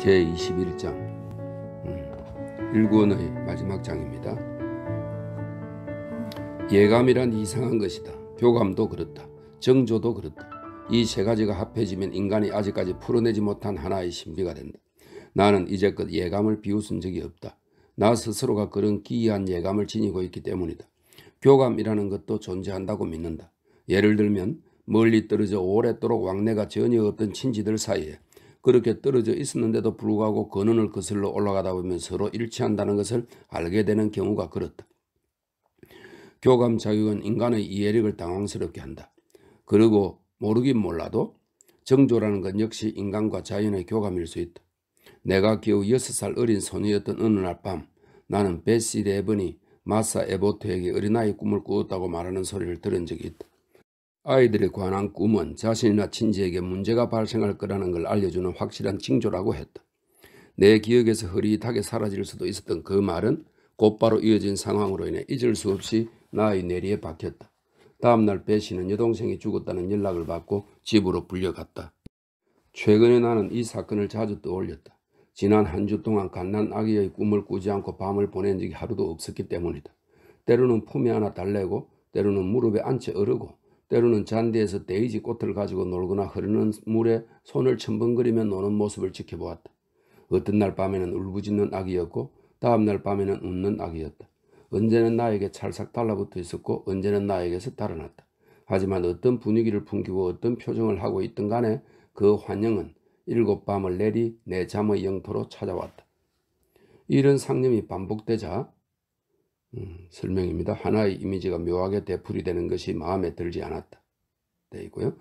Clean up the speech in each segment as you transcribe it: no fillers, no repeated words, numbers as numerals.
제21장 일권의 마지막 장입니다. 예감이란 이상한 것이다. 교감도 그렇다. 정조도 그렇다. 이 세 가지가 합해지면 인간이 아직까지 풀어내지 못한 하나의 신비가 된다. 나는 이제껏 예감을 비웃은 적이 없다. 나 스스로가 그런 기이한 예감을 지니고 있기 때문이다. 교감이라는 것도 존재한다고 믿는다. 예를 들면 멀리 떨어져 오랫도록 왕래가 전혀 없던 친지들 사이에 그렇게 떨어져 있었는데도 불구하고 근원을 거슬러 올라가다 보면 서로 일치한다는 것을 알게 되는 경우가 그렇다. 교감 자격은 인간의 이해력을 당황스럽게 한다. 그리고 모르긴 몰라도 정조라는 것 역시 인간과 자연의 교감일 수 있다. 내가 겨우 6살 어린 소녀였던 어느 날 밤 나는 베시 레번이 마사 에보트에게 어린아이 꿈을 꾸었다고 말하는 소리를 들은 적이 있다. 아이들에 관한 꿈은 자신이나 친지에게 문제가 발생할 거라는 걸 알려주는 확실한 징조라고 했다. 내 기억에서 흐릿하게 사라질 수도 있었던 그 말은 곧바로 이어진 상황으로 인해 잊을 수 없이 나의 뇌리에 박혔다. 다음날 배씨는 여동생이 죽었다는 연락을 받고 집으로 불려갔다. 최근에 나는 이 사건을 자주 떠올렸다. 지난 한 주 동안 갓난아기의 꿈을 꾸지 않고 밤을 보낸 적이 하루도 없었기 때문이다. 때로는 품에 안아 달래고 때로는 무릎에 앉혀 어르고 때로는 잔디에서 데이지 꽃을 가지고 놀거나 흐르는 물에 손을 첨벙거리며 노는 모습을 지켜보았다. 어떤 날 밤에는 울부짖는 아기였고 다음 날 밤에는 웃는 아기였다. 언제는 나에게 찰싹 달라붙어 있었고 언제는 나에게서 달아났다. 하지만 어떤 분위기를 풍기고 어떤 표정을 하고 있든 간에 그 환영은 7밤을 내리 내 잠의 영토로 찾아왔다. 이런 상념이 반복되자 설명입니다. 하나의 이미지가 묘하게 되풀이되는 것이 마음에 들지 않았다. 되고요.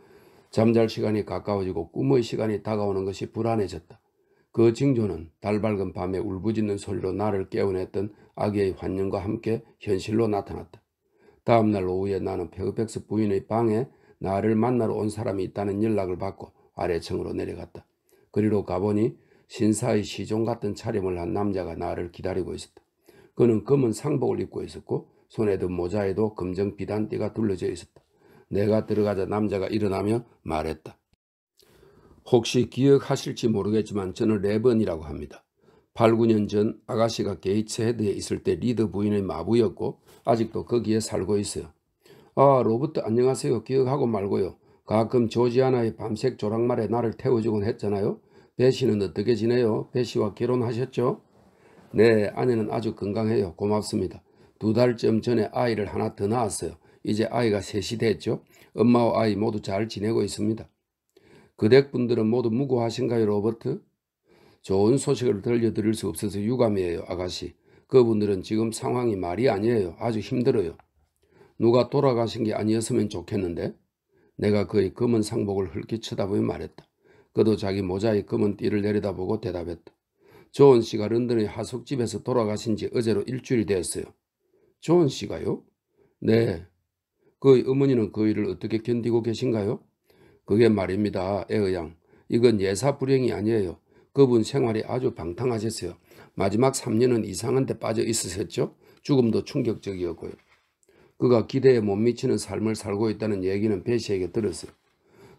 잠잘 시간이 가까워지고 꿈의 시간이 다가오는 것이 불안해졌다. 그 징조는 달밝은 밤에 울부짖는 소리로 나를 깨워냈던 아기의 환영과 함께 현실로 나타났다. 다음날 오후에 나는 페어팩스 부인의 방에 나를 만나러 온 사람이 있다는 연락을 받고 아래층으로 내려갔다. 그리로 가보니 신사의 시종 같은 차림을 한 남자가 나를 기다리고 있었다. 그는 검은 상복을 입고 있었고 손에 든 모자에도 검정 비단띠가 둘러져 있었다. 내가 들어가자 남자가 일어나며 말했다. 혹시 기억하실지 모르겠지만 저는 레번이라고 합니다. 8, 9년 전 아가씨가 게이츠 헤드에 있을 때 리더 부인의 마부였고 아직도 거기에 살고 있어요. 아, 로버트 안녕하세요. 기억하고 말고요. 가끔 조지아나의 밤색 조랑말에 나를 태워주곤 했잖아요. 배씨는 어떻게 지내요? 배씨와 결혼하셨죠? 네, 아내는 아주 건강해요. 고맙습니다. 2달쯤 전에 아이를 하나 더 낳았어요. 이제 아이가 셋이 됐죠. 엄마와 아이 모두 잘 지내고 있습니다. 그 댁분들은 모두 무고하신가요, 로버트? 좋은 소식을 들려드릴 수 없어서 유감이에요, 아가씨. 그분들은 지금 상황이 말이 아니에요. 아주 힘들어요. 누가 돌아가신 게 아니었으면 좋겠는데? 내가 그의 검은 상복을 흘낏 쳐다보며 말했다. 그도 자기 모자의 검은 띠를 내려다보고 대답했다. 조은 씨가 런던의 하숙집에서 돌아가신 지 어제로 일주일이 되었어요. 조은 씨가요? 네. 그의 어머니는 그 일을 어떻게 견디고 계신가요? 그게 말입니다, 애의양. 이건 예사 불행이 아니에요. 그분 생활이 아주 방탕하셨어요. 마지막 3년은 이상한 데 빠져 있으셨죠? 죽음도 충격적이었고요. 그가 기대에 못 미치는 삶을 살고 있다는 얘기는 배씨에게 들었어요.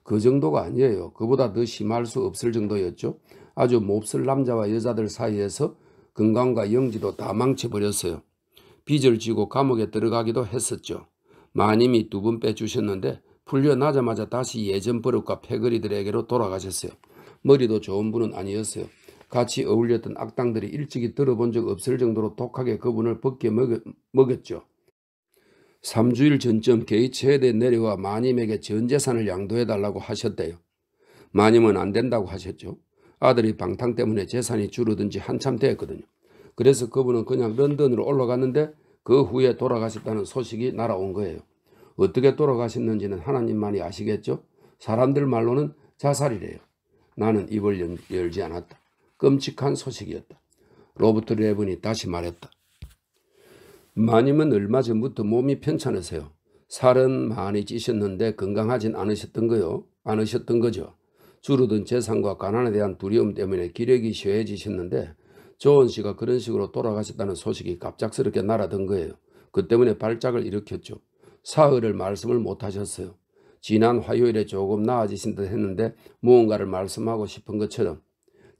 그 정도가 아니에요. 그보다 더 심할 수 없을 정도였죠. 아주 몹쓸 남자와 여자들 사이에서 건강과 영지도 다 망쳐버렸어요. 빚을 지고 감옥에 들어가기도 했었죠. 마님이 2번 빼주셨는데 풀려나자마자 다시 예전 버릇과 패거리들에게로 돌아가셨어요. 머리도 좋은 분은 아니었어요. 같이 어울렸던 악당들이 일찍이 들어본 적 없을 정도로 독하게 그분을 벗겨 먹였죠. 3주일 전쯤 게이츠 헤드에 내려와 마님에게 전 재산을 양도해달라고 하셨대요. 마님은 안 된다고 하셨죠. 아들이 방탕 때문에 재산이 줄어든 지 한참 됐거든요. 그래서 그분은 그냥 런던으로 올라갔는데 그 후에 돌아가셨다는 소식이 날아온 거예요. 어떻게 돌아가셨는지는 하나님만이 아시겠죠. 사람들 말로는 자살이래요. 나는 입을 열지 않았다. 끔찍한 소식이었다. 로버트 레번이 다시 말했다. 마님은 얼마 전부터 몸이 편찮으세요. 살은 많이 찌셨는데 건강하진 않으셨던 거죠. 줄어든 재산과 가난에 대한 두려움 때문에 기력이 쇠해지셨는데 조은 씨가 그런 식으로 돌아가셨다는 소식이 갑작스럽게 날아든 거예요. 그 때문에 발작을 일으켰죠. 사흘을 말씀을 못 하셨어요. 지난 화요일에 조금 나아지신 듯 했는데 무언가를 말씀하고 싶은 것처럼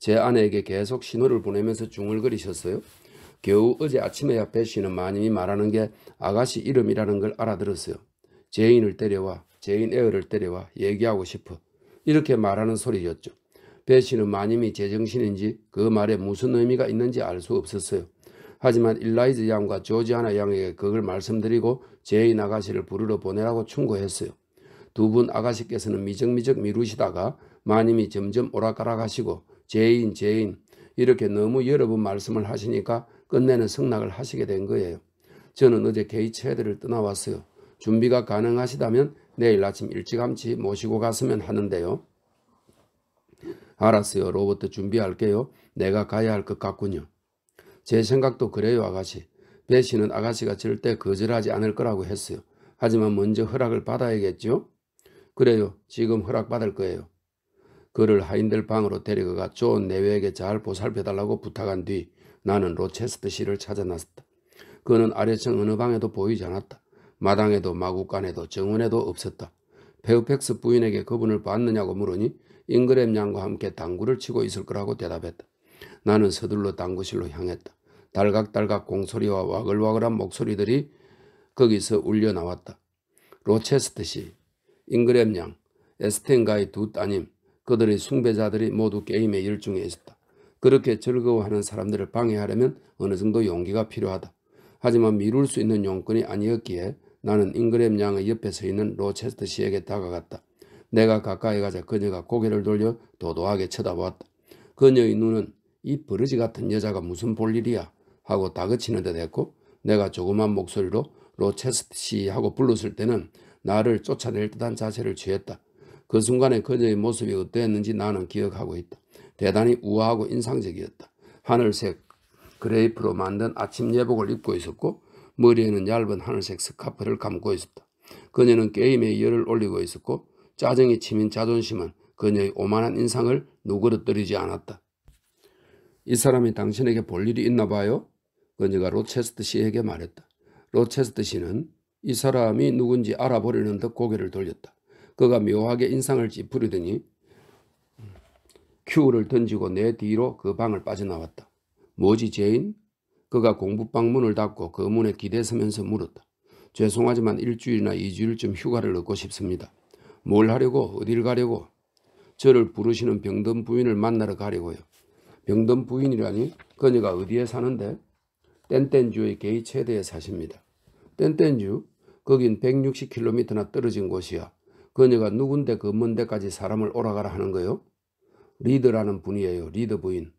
제 아내에게 계속 신호를 보내면서 중얼거리셨어요. 겨우 어제 아침에야 배 씨는 마님이 말하는 게 아가씨 이름이라는 걸 알아들었어요. 제인을 데려와, 제인 에어를 데려와 얘기하고 싶어. 이렇게 말하는 소리였죠. 배 씨는 마님이 제정신인지 그 말에 무슨 의미가 있는지 알 수 없었어요. 하지만 일라이즈 양과 조지아나 양에게 그걸 말씀드리고 제인 아가씨를 부르러 보내라고 충고했어요. 두 분 아가씨께서는 미적미적 미루시다가 마님이 점점 오락가락하시고 제인 이렇게 너무 여러 번 말씀을 하시니까 끝내는 승낙을 하시게 된 거예요. 저는 어제 게이츠헤드를 떠나왔어요. 준비가 가능하시다면 내일 아침 일찌감치 모시고 갔으면 하는데요. 알았어요. 로버트 준비할게요. 내가 가야 할 것 같군요. 제 생각도 그래요, 아가씨. 배 씨는 아가씨가 절대 거절하지 않을 거라고 했어요. 하지만 먼저 허락을 받아야겠죠? 그래요. 지금 허락받을 거예요. 그를 하인들 방으로 데려가 존 내외에게 잘 보살펴달라고 부탁한 뒤 나는 로체스터 씨를 찾아 나섰다. 그는 아래층 어느 방에도 보이지 않았다. 마당에도 마구간에도 정원에도 없었다. 페어팩스 부인에게 그분을 봤느냐고 물으니 잉그램 양과 함께 당구를 치고 있을 거라고 대답했다. 나는 서둘러 당구실로 향했다. 달각달각 공소리와 와글와글한 목소리들이 거기서 울려 나왔다. 로체스터 씨, 잉그램 양, 에스텐가의 두 따님, 그들의 숭배자들이 모두 게임에 열중해 있었다. 그렇게 즐거워하는 사람들을 방해하려면 어느 정도 용기가 필요하다. 하지만 미룰 수 있는 용건이 아니었기에 나는 잉그램 양의 옆에 서 있는 로체스터 씨에게 다가갔다. 내가 가까이 가자 그녀가 고개를 돌려 도도하게 쳐다보았다. 그녀의 눈은 이 버러지 같은 여자가 무슨 볼일이야 하고 다그치는 듯 했고 내가 조그만 목소리로 로체스터 씨 하고 불렀을 때는 나를 쫓아낼 듯한 자세를 취했다. 그 순간에 그녀의 모습이 어떠했는지 나는 기억하고 있다. 대단히 우아하고 인상적이었다. 하늘색 그레이프로 만든 아침 예복을 입고 있었고 머리에는 얇은 하늘색 스카프를 감고 있었다. 그녀는 게임에 열을 올리고 있었고 짜증이 치민 자존심은 그녀의 오만한 인상을 누그러뜨리지 않았다. 이 사람이 당신에게 볼 일이 있나 봐요? 그녀가 로체스터 씨에게 말했다. 로체스터 씨는 이 사람이 누군지 알아보려는 듯 고개를 돌렸다. 그가 묘하게 인상을 찌푸리더니 큐를 던지고 내 뒤로 그 방을 빠져나왔다. 뭐지 제인? 그가 공부방 문을 닫고 그 문에 기대서면서 물었다. 죄송하지만 일주일이나 2주일쯤 휴가를 얻고 싶습니다. 뭘 하려고? 어딜 가려고? 저를 부르시는 병든 부인을 만나러 가려고요. 병든 부인이라니? 그녀가 어디에 사는데? 뗀뗀주의 게이츠헤드에 사십니다. 뗀뗀주? 거긴 160km나 떨어진 곳이야. 그녀가 누군데 그 먼 데까지 사람을 오라가라 하는 거요? 리더라는 분이에요. 리더 부인.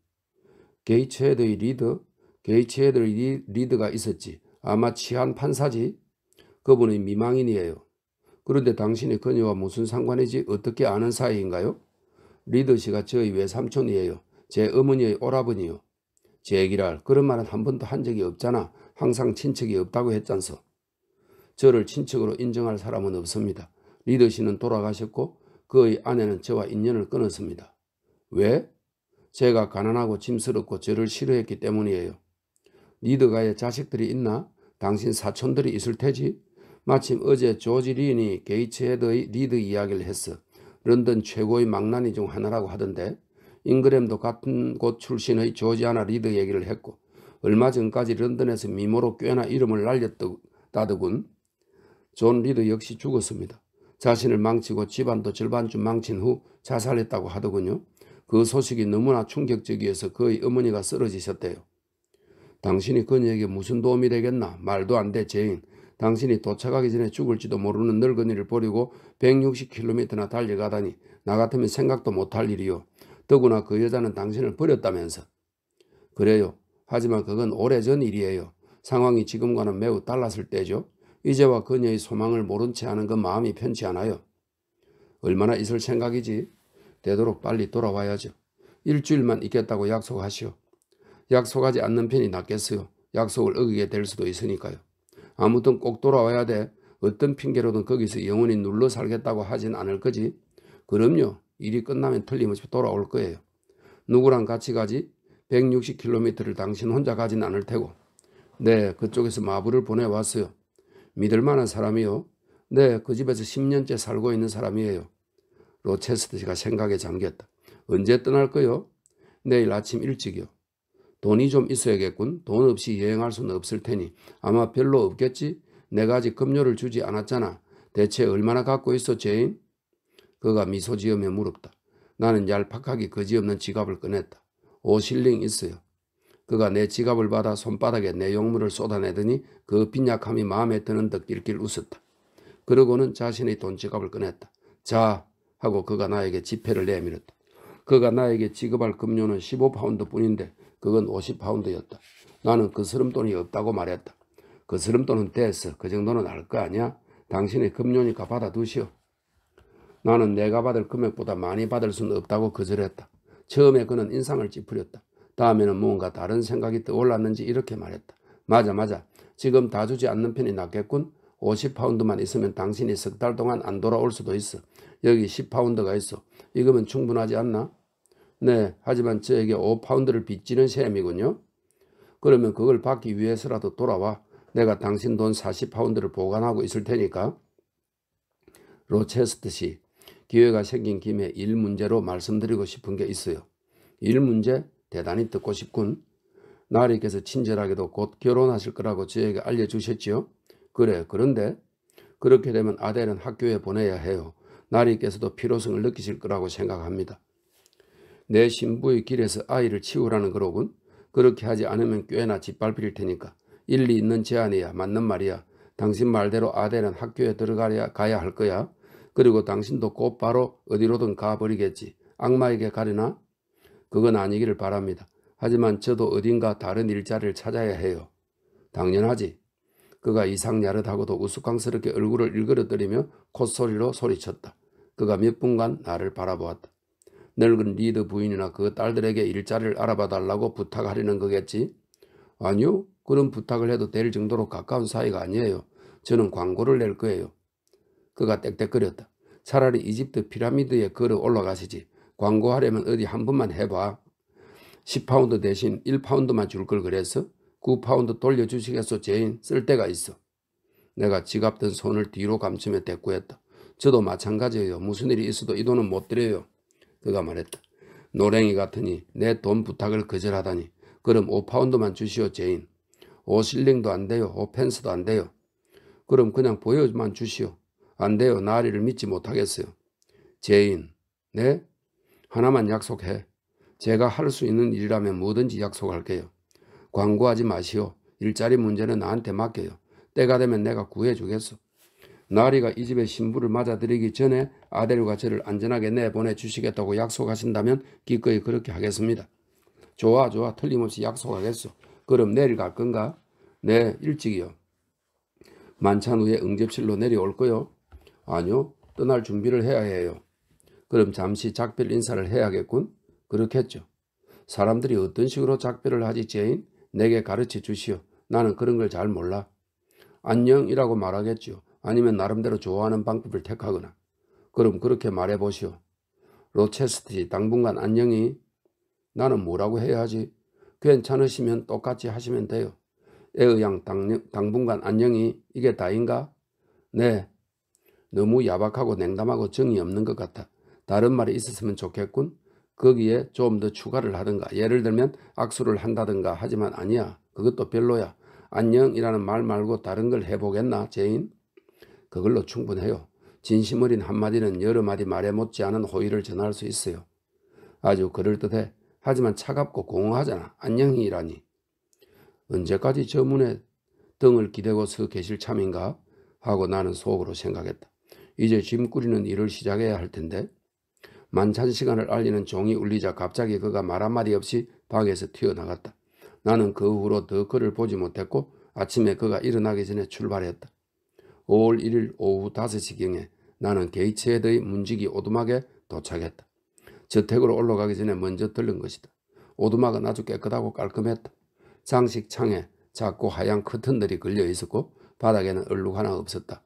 게이츠헤드의 리더? 게이츠헤드의 리더가 있었지. 아마 치안 판사지? 그분이 미망인이에요. 그런데 당신이 그녀와 무슨 상관이지? 어떻게 아는 사이인가요? 리더 씨가 저희 외삼촌이에요. 제 어머니의 오라버니요. 제 얘기랄 그런 말은 한 번도 한 적이 없잖아. 항상 친척이 없다고 했잖소. 저를 친척으로 인정할 사람은 없습니다. 리더 씨는 돌아가셨고 그의 아내는 저와 인연을 끊었습니다. 왜? 제가 가난하고 짐스럽고 저를 싫어했기 때문이에요. 리더가의 자식들이 있나? 당신 사촌들이 있을 테지? 마침 어제 조지 린이 게이츠헤드의 리더 이야기를 했어. 런던 최고의 망나니 중 하나라고 하던데 잉그램도 같은 곳 출신의 조지아나 리더 얘기를 했고 얼마 전까지 런던에서 미모로 꽤나 이름을 날렸다더군. 존 리더 역시 죽었습니다. 자신을 망치고 집안도 절반쯤 망친 후 자살했다고 하더군요. 그 소식이 너무나 충격적이어서 그의 어머니가 쓰러지셨대요. 당신이 그녀에게 무슨 도움이 되겠나? 말도 안 돼, 제인. 당신이 도착하기 전에 죽을지도 모르는 늙은이를 버리고 160km나 달려가다니 나 같으면 생각도 못할 일이요. 더구나 그 여자는 당신을 버렸다면서. 그래요. 하지만 그건 오래전 일이에요. 상황이 지금과는 매우 달랐을 때죠. 이제와 그녀의 소망을 모른 채 하는 건 마음이 편치 않아요. 얼마나 있을 생각이지? 되도록 빨리 돌아와야죠. 일주일만 있겠다고 약속하시오. 약속하지 않는 편이 낫겠어요. 약속을 어기게 될 수도 있으니까요. 아무튼 꼭 돌아와야 돼. 어떤 핑계로든 거기서 영원히 눌러 살겠다고 하진 않을 거지. 그럼요. 일이 끝나면 틀림없이 돌아올 거예요. 누구랑 같이 가지? 160km를 당신 혼자 가진 않을 테고. 네, 그쪽에서 마부를 보내왔어요. 믿을 만한 사람이요? 네, 그 집에서 10년째 살고 있는 사람이에요. 로체스터 씨가 생각에 잠겼다. 언제 떠날 거요? 내일 아침 일찍이요. 돈이 좀 있어야겠군. 돈 없이 여행할 수는 없을 테니 아마 별로 없겠지? 내가 아직 급료를 주지 않았잖아. 대체 얼마나 갖고 있어, 제인? 그가 미소 지으며 물었다. 나는 얄팍하게 거지없는 지갑을 꺼냈다. 5실링 있어요. 그가 내 지갑을 받아 손바닥에 내용물을 쏟아내더니 그 빈약함이 마음에 드는 듯 낄낄 웃었다. 그러고는 자신의 돈 지갑을 꺼냈다. 자, 하고 그가 나에게 지폐를 내밀었다. 그가 나에게 지급할 급료는 15파운드 뿐인데 그건 50파운드였다. 나는 그 스름돈이 없다고 말했다. 그 스름돈은 됐어. 그 정도는 알 거 아니야? 당신의 급료니까 받아두시오. 나는 내가 받을 금액보다 많이 받을 수는 없다고 거절했다. 처음에 그는 인상을 찌푸렸다. 다음에는 뭔가 다른 생각이 떠올랐는지 이렇게 말했다. 맞아. 지금 다 주지 않는 편이 낫겠군. 50파운드만 있으면 당신이 석 달 동안 안 돌아올 수도 있어. 여기 10파운드가 있어. 이거면 충분하지 않나? 네, 하지만 저에게 5파운드를 빚지는 셈이군요. 그러면 그걸 받기 위해서라도 돌아와. 내가 당신 돈 40파운드를 보관하고 있을 테니까. 로체스트 씨, 기회가 생긴 김에 일 문제로 말씀드리고 싶은 게 있어요. 일 문제? 대단히 듣고 싶군. 나리께서 친절하게도 곧 결혼하실 거라고 저에게 알려주셨지요? 그래, 그런데 그렇게 되면 아델은 학교에 보내야 해요. 나리께서도 필요성을 느끼실 거라고 생각합니다. 내 신부의 길에서 아이를 치우라는 거로군. 그렇게 하지 않으면 꽤나 짓밟힐 테니까. 일리 있는 제안이야. 맞는 말이야. 당신 말대로 아델은 학교에 가야 할 거야. 그리고 당신도 곧바로 어디로든 가버리겠지. 악마에게 가려나? 그건 아니기를 바랍니다. 하지만 저도 어딘가 다른 일자리를 찾아야 해요. 당연하지. 그가 이상야릇하고도 우스꽝스럽게 얼굴을 일그러뜨리며 콧소리로 소리쳤다. 그가 몇 분간 나를 바라보았다. 늙은 리드 부인이나 그 딸들에게 일자리를 알아봐 달라고 부탁하려는 거겠지? 아니요. 그런 부탁을 해도 될 정도로 가까운 사이가 아니에요. 저는 광고를 낼 거예요. 그가 떽떽거렸다. 차라리 이집트 피라미드에 걸어 올라가시지. 광고하려면 어디 한 번만 해봐. 10파운드 대신 1파운드만 줄 걸 그랬어? 9파운드 돌려주시겠소 제인? 쓸 데가 있어. 내가 지갑 든 손을 뒤로 감추며 대꾸했다. 저도 마찬가지예요. 무슨 일이 있어도 이 돈은 못 드려요. 그가 말했다. 노랭이 같으니 내 돈 부탁을 거절하다니. 그럼 5파운드만 주시오 제인. 5실링도 안 돼요. 5펜스도 안 돼요. 그럼 그냥 보여만 주시오. 안 돼요. 나리를 믿지 못하겠어요. 제인. 네? 하나만 약속해. 제가 할 수 있는 일이라면 뭐든지 약속할게요. 광고하지 마시오. 일자리 문제는 나한테 맡겨요. 때가 되면 내가 구해주겠어. 나리가 이 집에 신부를 맞아들이기 전에 아델과 저를 안전하게 내보내 주시겠다고 약속하신다면 기꺼이 그렇게 하겠습니다. 좋아. 틀림없이 약속하겠소. 그럼 내일 갈 건가? 네, 일찍이요. 만찬 후에 응접실로 내려올 거요? 아니요. 떠날 준비를 해야 해요. 그럼 잠시 작별 인사를 해야겠군? 그렇겠죠. 사람들이 어떤 식으로 작별을 하지 제인? 내게 가르쳐 주시오. 나는 그런 걸 잘 몰라. 안녕이라고 말하겠죠. 아니면 나름대로 좋아하는 방법을 택하거나. 그럼 그렇게 말해보시오. 로체스트 당분간 안녕히. 나는 뭐라고 해야 하지? 괜찮으시면 똑같이 하시면 돼요. 애의양 당분간 안녕히. 이게 다인가? 네. 너무 야박하고 냉담하고 정이 없는 것 같아. 다른 말이 있었으면 좋겠군. 거기에 좀 더 추가를 하든가. 예를 들면 악수를 한다든가. 하지만 아니야. 그것도 별로야. 안녕이라는 말 말고 다른 걸 해보겠나 제인? 그걸로 충분해요. 진심 어린 한마디는 여러 마디 말에 못지않은 호의를 전할 수 있어요. 아주 그럴듯해. 하지만 차갑고 공허하잖아. 안녕이라니. 언제까지 저 문에 등을 기대고 서 계실 참인가? 하고 나는 속으로 생각했다. 이제 짐 꾸리는 일을 시작해야 할 텐데. 만찬 시간을 알리는 종이 울리자 갑자기 그가 말 한마디 없이 방에서 튀어나갔다. 나는 그 후로 더 그를 보지 못했고 아침에 그가 일어나기 전에 출발했다. 5월 1일 오후 5시경에 나는 게이츠헤드의 문지기 오두막에 도착했다. 저택으로 올라가기 전에 먼저 들른 것이다. 오두막은 아주 깨끗하고 깔끔했다. 장식 창에 작고 하얀 커튼들이 걸려 있었고 바닥에는 얼룩 하나 없었다.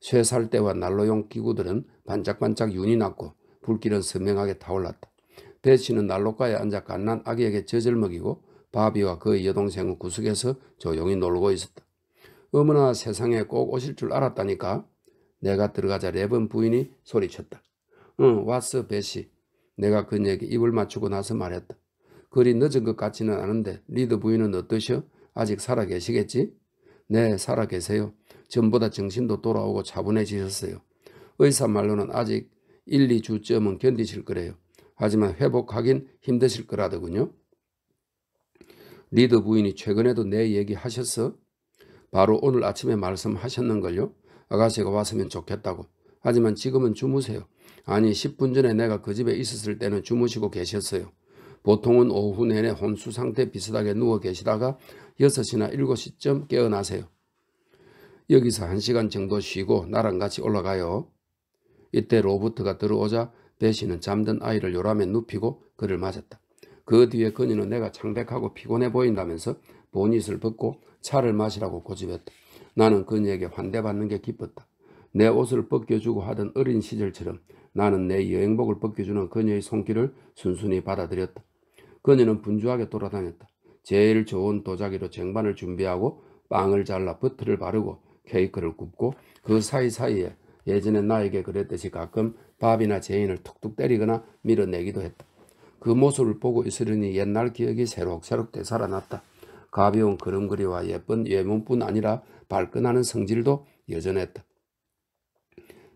쇠살대와 난로용 기구들은 반짝반짝 윤이 났고 불길은 선명하게 타올랐다. 베시는 난로가에 앉아 갓난 아기에게 젖을 먹이고 바비와 그의 여동생은 구석에서 조용히 놀고 있었다. 어머나 세상에 꼭 오실 줄 알았다니까. 내가 들어가자 레번 부인이 소리쳤다. 응, 왔어 베시. 내가 그녀에게 입을 맞추고 나서 말했다. 그리 늦은 것 같지는 않은데 리드 부인은 어떠셔? 아직 살아 계시겠지? 네, 살아 계세요. 전보다 정신도 돌아오고 차분해지셨어요. 의사 말로는 아직 1, 2주쯤은 견디실 거래요. 하지만 회복하긴 힘드실 거라더군요. 리드 부인이 최근에도 내 얘기 하셨어? 바로 오늘 아침에 말씀하셨는걸요. 아가씨가 왔으면 좋겠다고. 하지만 지금은 주무세요. 아니 10분 전에 내가 그 집에 있었을 때는 주무시고 계셨어요. 보통은 오후 내내 혼수 상태 비슷하게 누워 계시다가 6시나 7시쯤 깨어나세요. 여기서 1시간 정도 쉬고 나랑 같이 올라가요. 이때 로버트가 들어오자 배시는 잠든 아이를 요람에 눕히고 그를 맞았다. 그 뒤에 그녀는 내가 창백하고 피곤해 보인다면서 보닛을 벗고 차를 마시라고 고집했다. 나는 그녀에게 환대받는 게 기뻤다. 내 옷을 벗겨주고 하던 어린 시절처럼 나는 내 여행복을 벗겨주는 그녀의 손길을 순순히 받아들였다. 그녀는 분주하게 돌아다녔다. 제일 좋은 도자기로 쟁반을 준비하고 빵을 잘라 버터를 바르고 케이크를 굽고 그 사이사이에 예전에 나에게 그랬듯이 가끔 밥이나 제인을 툭툭 때리거나 밀어내기도 했다. 그 모습을 보고 있으려니 옛날 기억이 새록새록 되살아났다. 가벼운 걸음걸이와 예쁜 외모뿐 아니라 발끈하는 성질도 여전했다.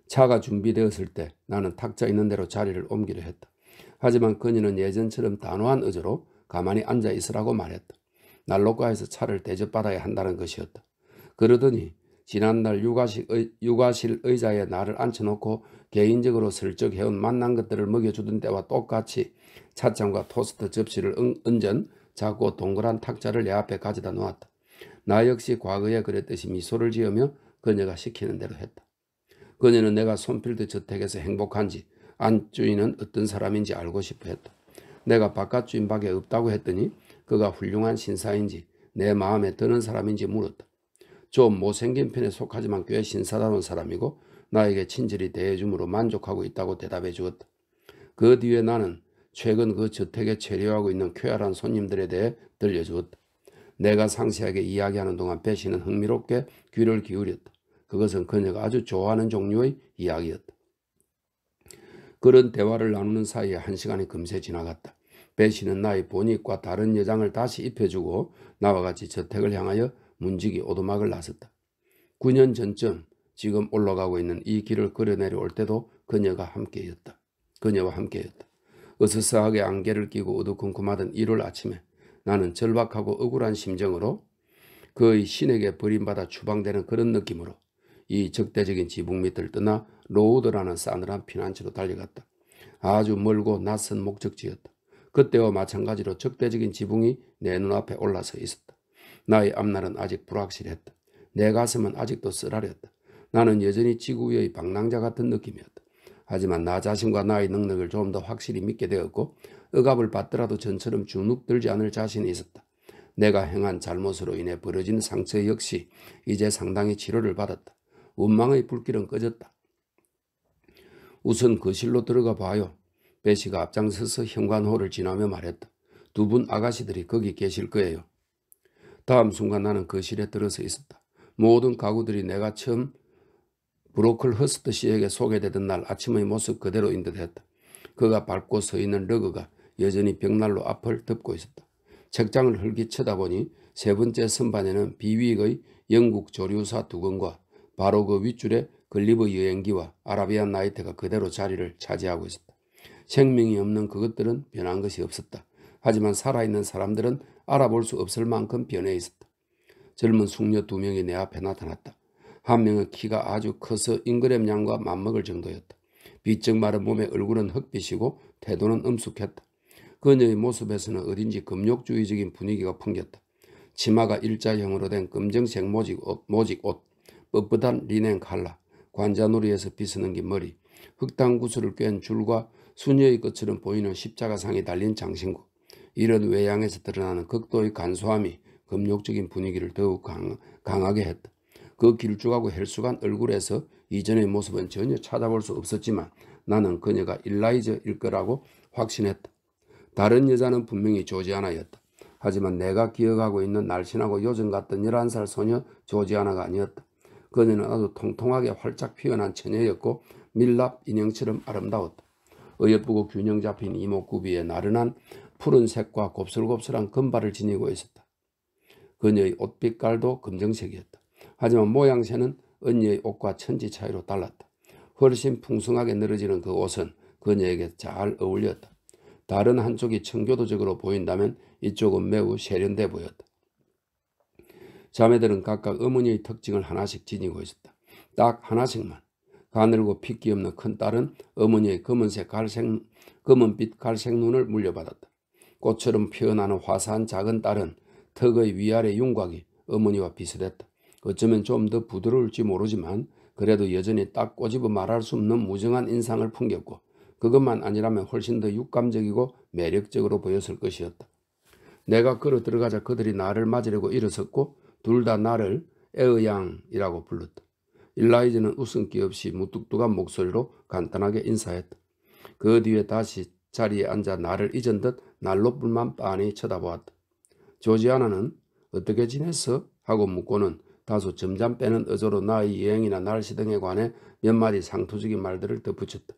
차가 준비되었을 때 나는 탁자 있는 대로 자리를 옮기려 했다. 하지만 그녀는 예전처럼 단호한 의지로 가만히 앉아 있으라고 말했다. 난로가에서 차를 대접받아야 한다는 것이었다. 그러더니 지난날 육아실 의자에 나를 앉혀놓고 개인적으로 슬쩍 해온 만난 것들을 먹여주던 때와 똑같이 찻잔과 토스트 접시를 얹은 작고 동그란 탁자를 내 앞에 가져다 놓았다. 나 역시 과거에 그랬듯이 미소를 지으며 그녀가 시키는 대로 했다. 그녀는 내가 손필드 저택에서 행복한지 안주인은 어떤 사람인지 알고 싶어 했다. 내가 바깥 주인밖에 없다고 했더니 그가 훌륭한 신사인지 내 마음에 드는 사람인지 물었다. 좀 못생긴 편에 속하지만 꽤 신사다운 사람이고 나에게 친절히 대해줌으로 만족하고 있다고 대답해 주었다. 그 뒤에 나는 최근 그 저택에 체류하고 있는 쾌활한 손님들에 대해 들려주었다. 내가 상세하게 이야기하는 동안 배시는 흥미롭게 귀를 기울였다. 그것은 그녀가 아주 좋아하는 종류의 이야기였다. 그런 대화를 나누는 사이에 1시간이 금세 지나갔다. 배시는 나의 보닛과 다른 여장을 다시 입혀주고 나와 같이 저택을 향하여 문지기 오두막을 나섰다. 9년 전쯤 지금 올라가고 있는 이 길을 걸어 내려올 때도 그녀와 함께였다. 으스스하게 안개를 끼고 어두컴컴하던 1월 아침에 나는 절박하고 억울한 심정으로 그의 신에게 버림받아 추방되는 그런 느낌으로 이 적대적인 지붕 밑을 떠나 로우드라는 싸늘한 피난처로 달려갔다. 아주 멀고 낯선 목적지였다. 그때와 마찬가지로 적대적인 지붕이 내 눈앞에 올라서 있었다. 나의 앞날은 아직 불확실했다. 내 가슴은 아직도 쓰라렸다. 나는 여전히 지구 위의 방랑자 같은 느낌이었다. 하지만 나 자신과 나의 능력을 좀 더 확실히 믿게 되었고 억압을 받더라도 전처럼 주눅들지 않을 자신이 있었다. 내가 행한 잘못으로 인해 벌어진 상처 역시 이제 상당히 치료를 받았다. 원망의 불길은 꺼졌다. 우선 거실로 들어가 봐요. 배시가 앞장서서 현관홀을 지나며 말했다. 2분 아가씨들이 거기 계실 거예요. 다음 순간 나는 거실에 들어서 있었다. 모든 가구들이 내가 처음 브로클 허스트 씨에게 소개되던 날 아침의 모습 그대로인 듯했다. 그가 밟고 서 있는 러그가 여전히 벽난로 앞을 덮고 있었다. 책장을 흘기 쳐다보니 세 번째 선반에는 비위의 영국 조류사 2건과 바로 그 윗줄에 글리브 여행기와 아라비안 나이트가 그대로 자리를 차지하고 있었다. 생명이 없는 그것들은 변한 것이 없었다. 하지만 살아있는 사람들은 알아볼 수 없을 만큼 변해 있었다. 젊은 숙녀 2명이 내 앞에 나타났다. 한 명은 키가 아주 커서 잉그램 양과 맞먹을 정도였다. 비쩍 마른 몸에 얼굴은 흑빛이고 태도는 엄숙했다. 그녀의 모습에서는 어딘지 금욕주의적인 분위기가 풍겼다. 치마가 일자형으로 된 검정색 모직 옷, 뻣뻣한 리넨 칼라, 관자놀이에서 빗어넘긴 머리, 흑당 구슬을 꿰은 줄과 수녀의 것처럼 보이는 십자가상이 달린 장신구. 이런 외양에서 드러나는 극도의 간소함이 금욕적인 분위기를 더욱 강하게 했다. 그 길쭉하고 헬쑥한 얼굴에서 이전의 모습은 전혀 찾아볼 수 없었지만 나는 그녀가 일라이저일 거라고 확신했다. 다른 여자는 분명히 조지아나였다. 하지만 내가 기억하고 있는 날씬하고 요정 같던 11살 소녀 조지아나가 아니었다. 그녀는 아주 통통하게 활짝 피어난 처녀였고 밀랍 인형처럼 아름다웠다. 어여쁘고 균형 잡힌 이목구비에 나른한 푸른색과 곱슬곱슬한 금발을 지니고 있었다. 그녀의 옷빛깔도 검정색이었다. 하지만 모양새는 언니의 옷과 천지 차이로 달랐다. 훨씬 풍성하게 늘어지는 그 옷은 그녀에게 잘 어울렸다. 다른 한쪽이 청교도적으로 보인다면 이쪽은 매우 세련돼 보였다. 자매들은 각각 어머니의 특징을 하나씩 지니고 있었다. 딱 하나씩만. 가늘고 핏기 없는 큰딸은 어머니의 검은빛 갈색 눈을 물려받았다. 꽃처럼 피어나는 화사한 작은 딸은 턱의 위아래 윤곽이 어머니와 비슷했다. 어쩌면 좀 더 부드러울지 모르지만 그래도 여전히 딱 꼬집어 말할 수 없는 무정한 인상을 풍겼고 그것만 아니라면 훨씬 더 육감적이고 매력적으로 보였을 것이었다. 내가 걸어 들어가자 그들이 나를 맞으려고 일어섰고 둘 다 나를 에어양이라고 불렀다. 일라이즈는 웃음기 없이 무뚝뚝한 목소리로 간단하게 인사했다. 그 뒤에 다시 자리에 앉아 나를 잊은 듯 난로불만 빤히 쳐다보았다. 조지아나는 어떻게 지냈어? 하고 묻고는 다소 점잠 빼는 어조로 나의 여행이나 날씨 등에 관해 몇 마디 상투적인 말들을 덧붙였다.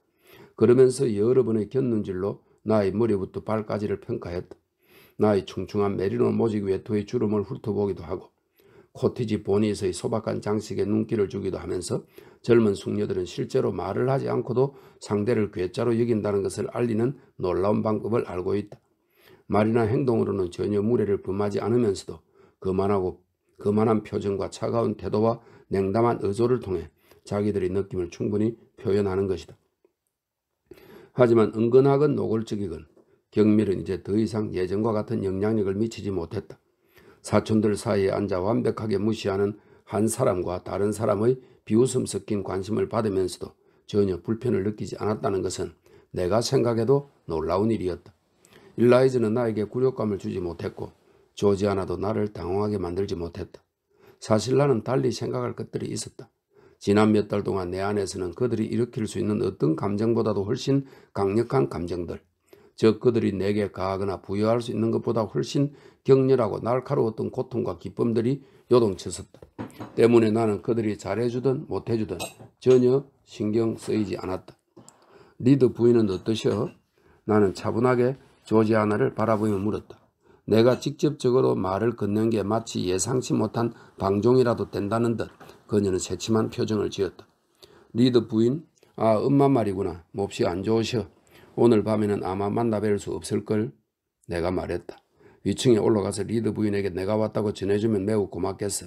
그러면서 여러 번의 곁눈질로 나의 머리부터 발까지를 평가했다. 나의 충충한 메리노 모직 외투의 주름을 훑어보기도 하고 코티지 보니에서의 소박한 장식에 눈길을 주기도 하면서 젊은 숙녀들은 실제로 말을 하지 않고도 상대를 괴짜로 여긴다는 것을 알리는 놀라운 방법을 알고 있다. 말이나 행동으로는 전혀 무례를 범하지 않으면서도 거만한 표정과 차가운 태도와 냉담한 의조를 통해 자기들의 느낌을 충분히 표현하는 것이다. 하지만 은근하건 노골적이건 경밀은 이제 더 이상 예전과 같은 영향력을 미치지 못했다. 사촌들 사이에 앉아 완벽하게 무시하는 한 사람과 다른 사람의 비웃음 섞인 관심을 받으면서도 전혀 불편을 느끼지 않았다는 것은 내가 생각해도 놀라운 일이었다. 일라이즈는 나에게 굴욕감을 주지 못했고 조지아나도 나를 당황하게 만들지 못했다. 사실 나는 달리 생각할 것들이 있었다. 지난 몇 달 동안 내 안에서는 그들이 일으킬 수 있는 어떤 감정보다도 훨씬 강력한 감정들, 즉 그들이 내게 가하거나 부여할 수 있는 것보다 훨씬 격렬하고 날카로웠던 고통과 기쁨들이 요동쳤었다. 때문에 나는 그들이 잘해주든 못해주든 전혀 신경 쓰이지 않았다. 리드 부인은 어떠셔? 나는 차분하게 조지아나를 바라보며 물었다. 내가 직접적으로 말을 건넨 게 마치 예상치 못한 방종이라도 된다는 듯 그녀는 새침한 표정을 지었다. 리드 부인? 아, 엄마 말이구나. 몹시 안 좋으셔. 오늘 밤에는 아마 만나뵐 수 없을걸? 내가 말했다. 위층에 올라가서 리드 부인에게 내가 왔다고 전해주면 매우 고맙겠어.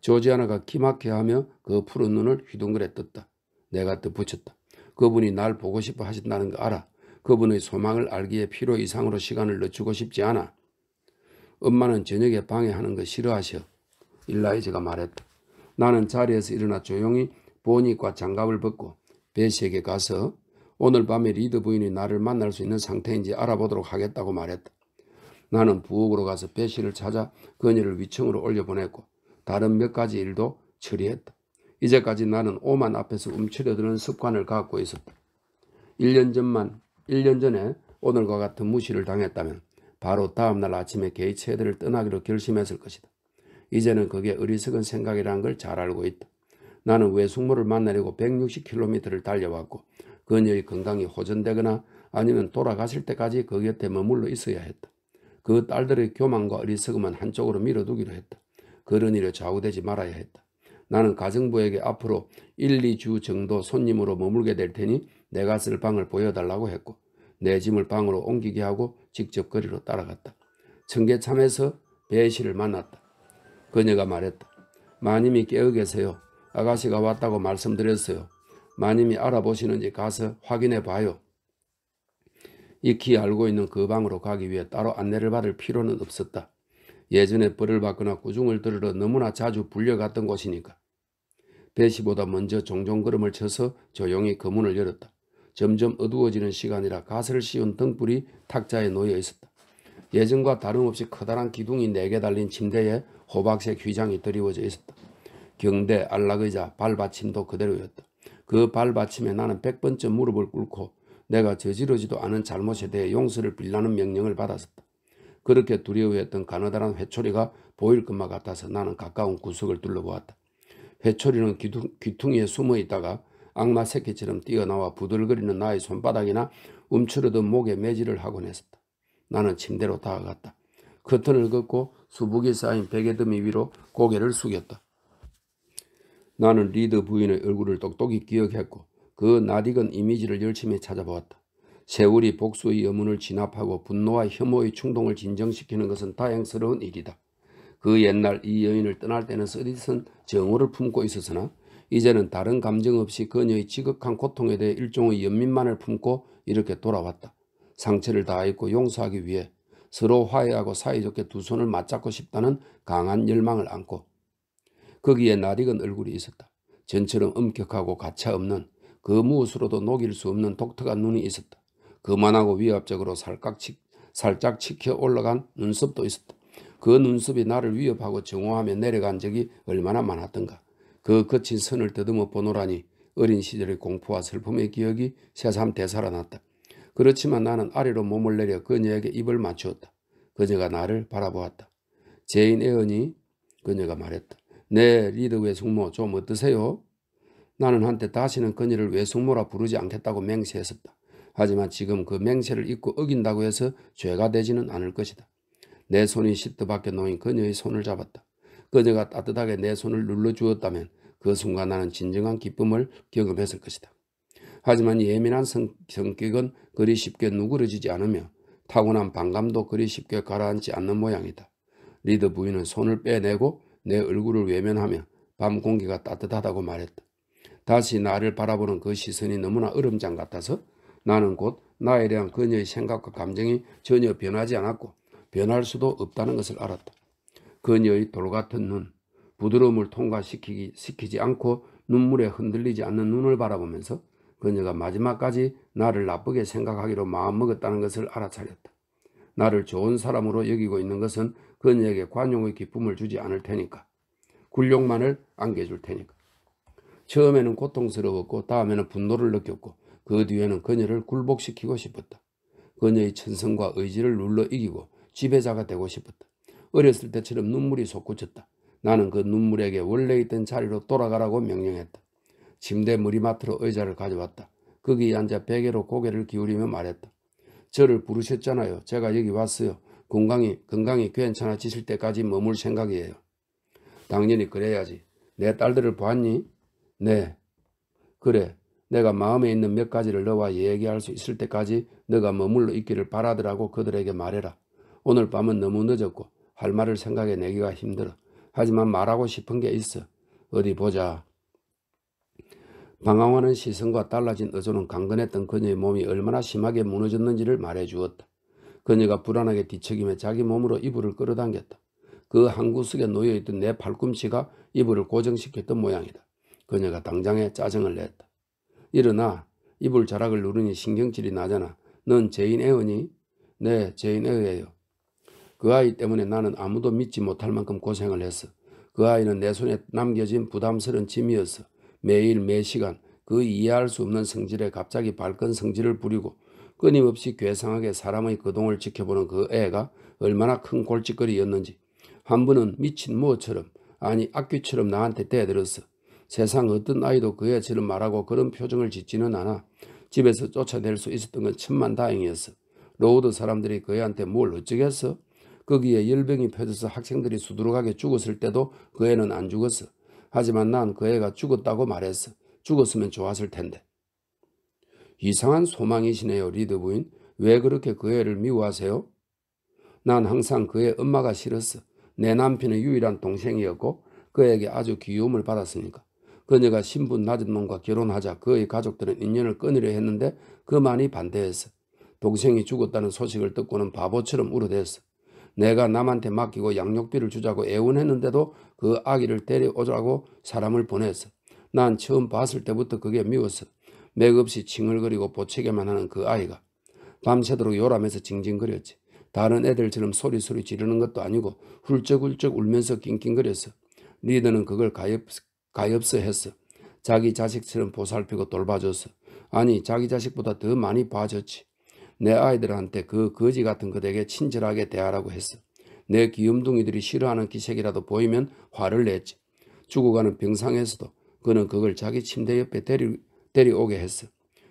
조지아나가 기막혀하며 그 푸른 눈을 휘둥그레 떴다. 내가 덧붙였다. 그분이 날 보고 싶어 하신다는 거 알아. 그분의 소망을 알기에 필요 이상으로 시간을 늦추고 싶지 않아. 엄마는 저녁에 방해하는 거 싫어하셔. 일라이즈가 말했다. 나는 자리에서 일어나 조용히 보니과 장갑을 벗고 베시에게 가서 오늘 밤에 리드 부인이 나를 만날 수 있는 상태인지 알아보도록 하겠다고 말했다. 나는 부엌으로 가서 베시를 찾아 그녀를 위층으로 올려보냈고 다른 몇 가지 일도 처리했다. 이제까지 나는 오만 앞에서 움츠려드는 습관을 갖고 있었다. 1년 전에 오늘과 같은 무시를 당했다면 바로 다음날 아침에 게이츠 헤드를 떠나기로 결심했을 것이다. 이제는 그게 어리석은 생각이라는 걸 잘 알고 있다. 나는 외숙모를 만나려고 160km를 달려왔고 그녀의 건강이 호전되거나 아니면 돌아가실 때까지 그 곁에 머물러 있어야 했다. 그 딸들의 교만과 어리석음은 한쪽으로 밀어두기로 했다. 그런 일에 좌우되지 말아야 했다. 나는 가정부에게 앞으로 1, 2주 정도 손님으로 머물게 될 테니 내가 쓸 방을 보여달라고 했고 내 짐을 방으로 옮기게 하고 직접 거리로 따라갔다. 청계참에서 배시를 만났다. 그녀가 말했다. 마님이 깨어 계세요. 아가씨가 왔다고 말씀드렸어요. 마님이 알아보시는지 가서 확인해 봐요. 익히 알고 있는 그 방으로 가기 위해 따로 안내를 받을 필요는 없었다. 예전에 벌을 받거나 구중을 들으러 너무나 자주 불려갔던 곳이니까. 배시보다 먼저 종종 걸음을 쳐서 조용히 그 문을 열었다. 점점 어두워지는 시간이라 가스를 씌운 등불이 탁자에 놓여 있었다. 예전과 다름없이 커다란 기둥이 4개 달린 침대에 호박색 휘장이 드리워져 있었다. 경대, 안락의자, 발받침도 그대로였다. 그 발받침에 나는 100번째 무릎을 꿇고 내가 저지르지도 않은 잘못에 대해 용서를 빌라는 명령을 받았었다. 그렇게 두려워했던 가느다란 회초리가 보일 것만 같아서 나는 가까운 구석을 둘러보았다. 회초리는 귀퉁이에 숨어 있다가 악마 새끼처럼 뛰어나와 부들거리는 나의 손바닥이나 움츠러든 목에 매질을 하곤 했었다. 나는 침대로 다가갔다. 커튼을 걷고 수북이 쌓인 베개 더미 위로 고개를 숙였다. 나는 리드 부인의 얼굴을 똑똑히 기억했고 그 낯익은 이미지를 열심히 찾아보았다. 세월이 복수의 여문을 진압하고 분노와 혐오의 충동을 진정시키는 것은 다행스러운 일이다. 그 옛날 이 여인을 떠날 때는 쓰디쓴 정오를 품고 있었으나 이제는 다른 감정 없이 그녀의 지극한 고통에 대해 일종의 연민만을 품고 이렇게 돌아왔다. 상처를 다했고 용서하기 위해 서로 화해하고 사이좋게 두 손을 맞잡고 싶다는 강한 열망을 안고 거기에 낯익은 얼굴이 있었다. 전처럼 엄격하고 가차없는 그 무엇으로도 녹일 수 없는 독특한 눈이 있었다. 거만하고 위압적으로 살짝 치켜 올라간 눈썹도 있었다. 그 눈썹이 나를 위협하고 정오하며 내려간 적이 얼마나 많았던가. 그 거친 선을 더듬어 보노라니 어린 시절의 공포와 슬픔의 기억이 새삼 되살아났다. 그렇지만 나는 아래로 몸을 내려 그녀에게 입을 맞추었다. 그녀가 나를 바라보았다. 제인 에어니? 그녀가 말했다. 네, 리드 외숙모 좀 어떠세요? 나는 한때 다시는 그녀를 외숙모라 부르지 않겠다고 맹세했었다. 하지만 지금 그 맹세를 잊고 어긴다고 해서 죄가 되지는 않을 것이다. 내 손이 시트 밖에 놓인 그녀의 손을 잡았다. 그녀가 따뜻하게 내 손을 눌러주었다면 그 순간 나는 진정한 기쁨을 경험했을 것이다. 하지만 예민한 성격은 그리 쉽게 누그러지지 않으며 타고난 반감도 그리 쉽게 가라앉지 않는 모양이다. 리드 부인은 손을 빼내고 내 얼굴을 외면하며 밤 공기가 따뜻하다고 말했다. 다시 나를 바라보는 그 시선이 너무나 얼음장 같아서 나는 곧 나에 대한 그녀의 생각과 감정이 전혀 변하지 않았고 변할 수도 없다는 것을 알았다. 그녀의 돌같은 눈, 부드러움을 통과시키지 않고 눈물에 흔들리지 않는 눈을 바라보면서 그녀가 마지막까지 나를 나쁘게 생각하기로 마음먹었다는 것을 알아차렸다. 나를 좋은 사람으로 여기고 있는 것은 그녀에게 관용의 기쁨을 주지 않을 테니까. 굴욕만을 안겨줄 테니까. 처음에는 고통스러웠고 다음에는 분노를 느꼈고 그 뒤에는 그녀를 굴복시키고 싶었다. 그녀의 천성과 의지를 눌러 이기고 지배자가 되고 싶었다. 어렸을 때처럼 눈물이 솟구쳤다. 나는 그 눈물에게 원래 있던 자리로 돌아가라고 명령했다. 침대 머리맡으로 의자를 가져왔다. 거기에 앉아 베개로 고개를 기울이며 말했다. 저를 부르셨잖아요. 제가 여기 왔어요. 건강이 괜찮아지실 때까지 머물 생각이에요. 당연히 그래야지. 내 딸들을 보았니? 네. 그래. 내가 마음에 있는 몇 가지를 너와 얘기할 수 있을 때까지 너가 머물러 있기를 바라더라고 그들에게 말해라. 오늘 밤은 너무 늦었고 할 말을 생각해내기가 힘들어. 하지만 말하고 싶은 게 있어. 어디 보자. 방황하는 시선과 달라진 어조는 강건했던 그녀의 몸이 얼마나 심하게 무너졌는지를 말해주었다. 그녀가 불안하게 뒤척이며 자기 몸으로 이불을 끌어당겼다. 그 한 구석에 놓여있던 내 팔꿈치가 이불을 고정시켰던 모양이다. 그녀가 당장에 짜증을 냈다. 일어나. 이불 자락을 누르니 신경질이 나잖아. 넌 제인 에어니? 네, 제인 에어예요. 그 아이 때문에 나는 아무도 믿지 못할 만큼 고생을 했어. 그 아이는 내 손에 남겨진 부담스러운 짐이었어. 매일 매시간 그 이해할 수 없는 성질에 갑자기 발끈 성질을 부리고 끊임없이 괴상하게 사람의 거동을 지켜보는 그 애가 얼마나 큰 골칫거리였는지. 한 번은 미친 무엇처럼 아니 악귀처럼 나한테 대들었어. 세상 어떤 아이도 그 애처럼 말하고 그런 표정을 짓지는 않아. 집에서 쫓아낼 수 있었던 건 천만다행이었어. 로우드 사람들이 그 애한테 뭘 어쩌겠어? 거기에 열병이 펴져서 학생들이 수두룩하게 죽었을 때도 그 애는 안 죽었어. 하지만 난 그 애가 죽었다고 말했어. 죽었으면 좋았을 텐데. 이상한 소망이시네요, 리드 부인. 왜 그렇게 그 애를 미워하세요? 난 항상 그 애 엄마가 싫었어. 내 남편의 유일한 동생이었고 그에게 아주 귀여움을 받았으니까. 그녀가 신분 낮은 놈과 결혼하자 그의 가족들은 인연을 끊으려 했는데 그만이 반대했어. 동생이 죽었다는 소식을 듣고는 바보처럼 울어댔어. 내가 남한테 맡기고 양육비를 주자고 애원했는데도 그 아기를 데려오자고 사람을 보냈어. 난 처음 봤을 때부터 그게 미웠어. 맥없이 칭얼거리고 보채게만 하는 그 아이가. 밤새도록 요람해서 징징거렸지. 다른 애들처럼 소리소리 지르는 것도 아니고 훌쩍훌쩍 울면서 낑낑거렸어. 리더는 그걸 가엾어 했어. 자기 자식처럼 보살피고 돌봐줬어. 아니 자기 자식보다 더 많이 봐줬지. 내 아이들한테 그 거지 같은 그에게 친절하게 대하라고 했어. 내 귀염둥이들이 싫어하는 기색이라도 보이면 화를 냈지. 죽어가는 병상에서도 그는 그걸 자기 침대 옆에 데려오게 했어.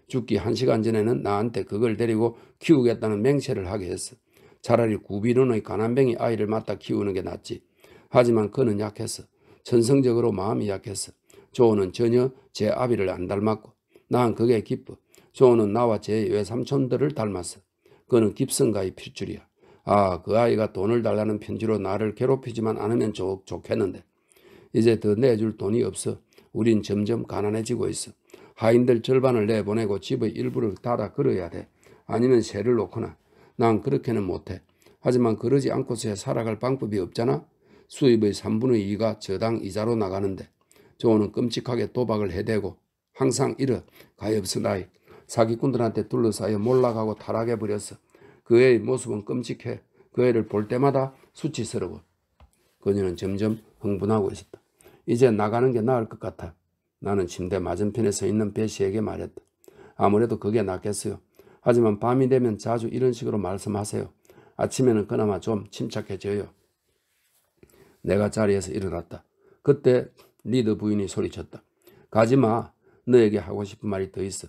죽기 1시간 전에는 나한테 그걸 데리고 키우겠다는 맹세를 하게 했어. 차라리 구비론의 가난뱅이 아이를 맡아 키우는 게 낫지. 하지만 그는 약했어. 천성적으로 마음이 약했어. 조는 전혀 제 아비를 안 닮았고 난 그게 기뻐. 조는 나와 제 외삼촌들을 닮았어. 그는 깁슨가의 필줄이야. 아, 그 아이가 돈을 달라는 편지로 나를 괴롭히지만 않으면 좋겠는데. 이제 더 내줄 돈이 없어. 우린 점점 가난해지고 있어. 하인들 절반을 내보내고 집의 일부를 닫아 걸어야 돼. 아니면 세를 놓거나. 난 그렇게는 못해. 하지만 그러지 않고서야 살아갈 방법이 없잖아. 수입의 3분의 2가 저당 이자로 나가는데. 조는 끔찍하게 도박을 해대고 항상 잃어. 가엾은 아이. 사기꾼들한테 둘러싸여 몰락하고 타락해버렸어. 그 애의 모습은 끔찍해. 그 애를 볼 때마다 수치스러워. 그녀는 점점 흥분하고 있었다. 이제 나가는 게 나을 것 같아. 나는 침대 맞은편에 서 있는 배시에게 말했다. 아무래도 그게 낫겠어요. 하지만 밤이 되면 자주 이런 식으로 말씀하세요. 아침에는 그나마 좀 침착해져요. 내가 자리에서 일어났다. 그때 리드 부인이 소리쳤다. 가지마. 너에게 하고 싶은 말이 더 있어.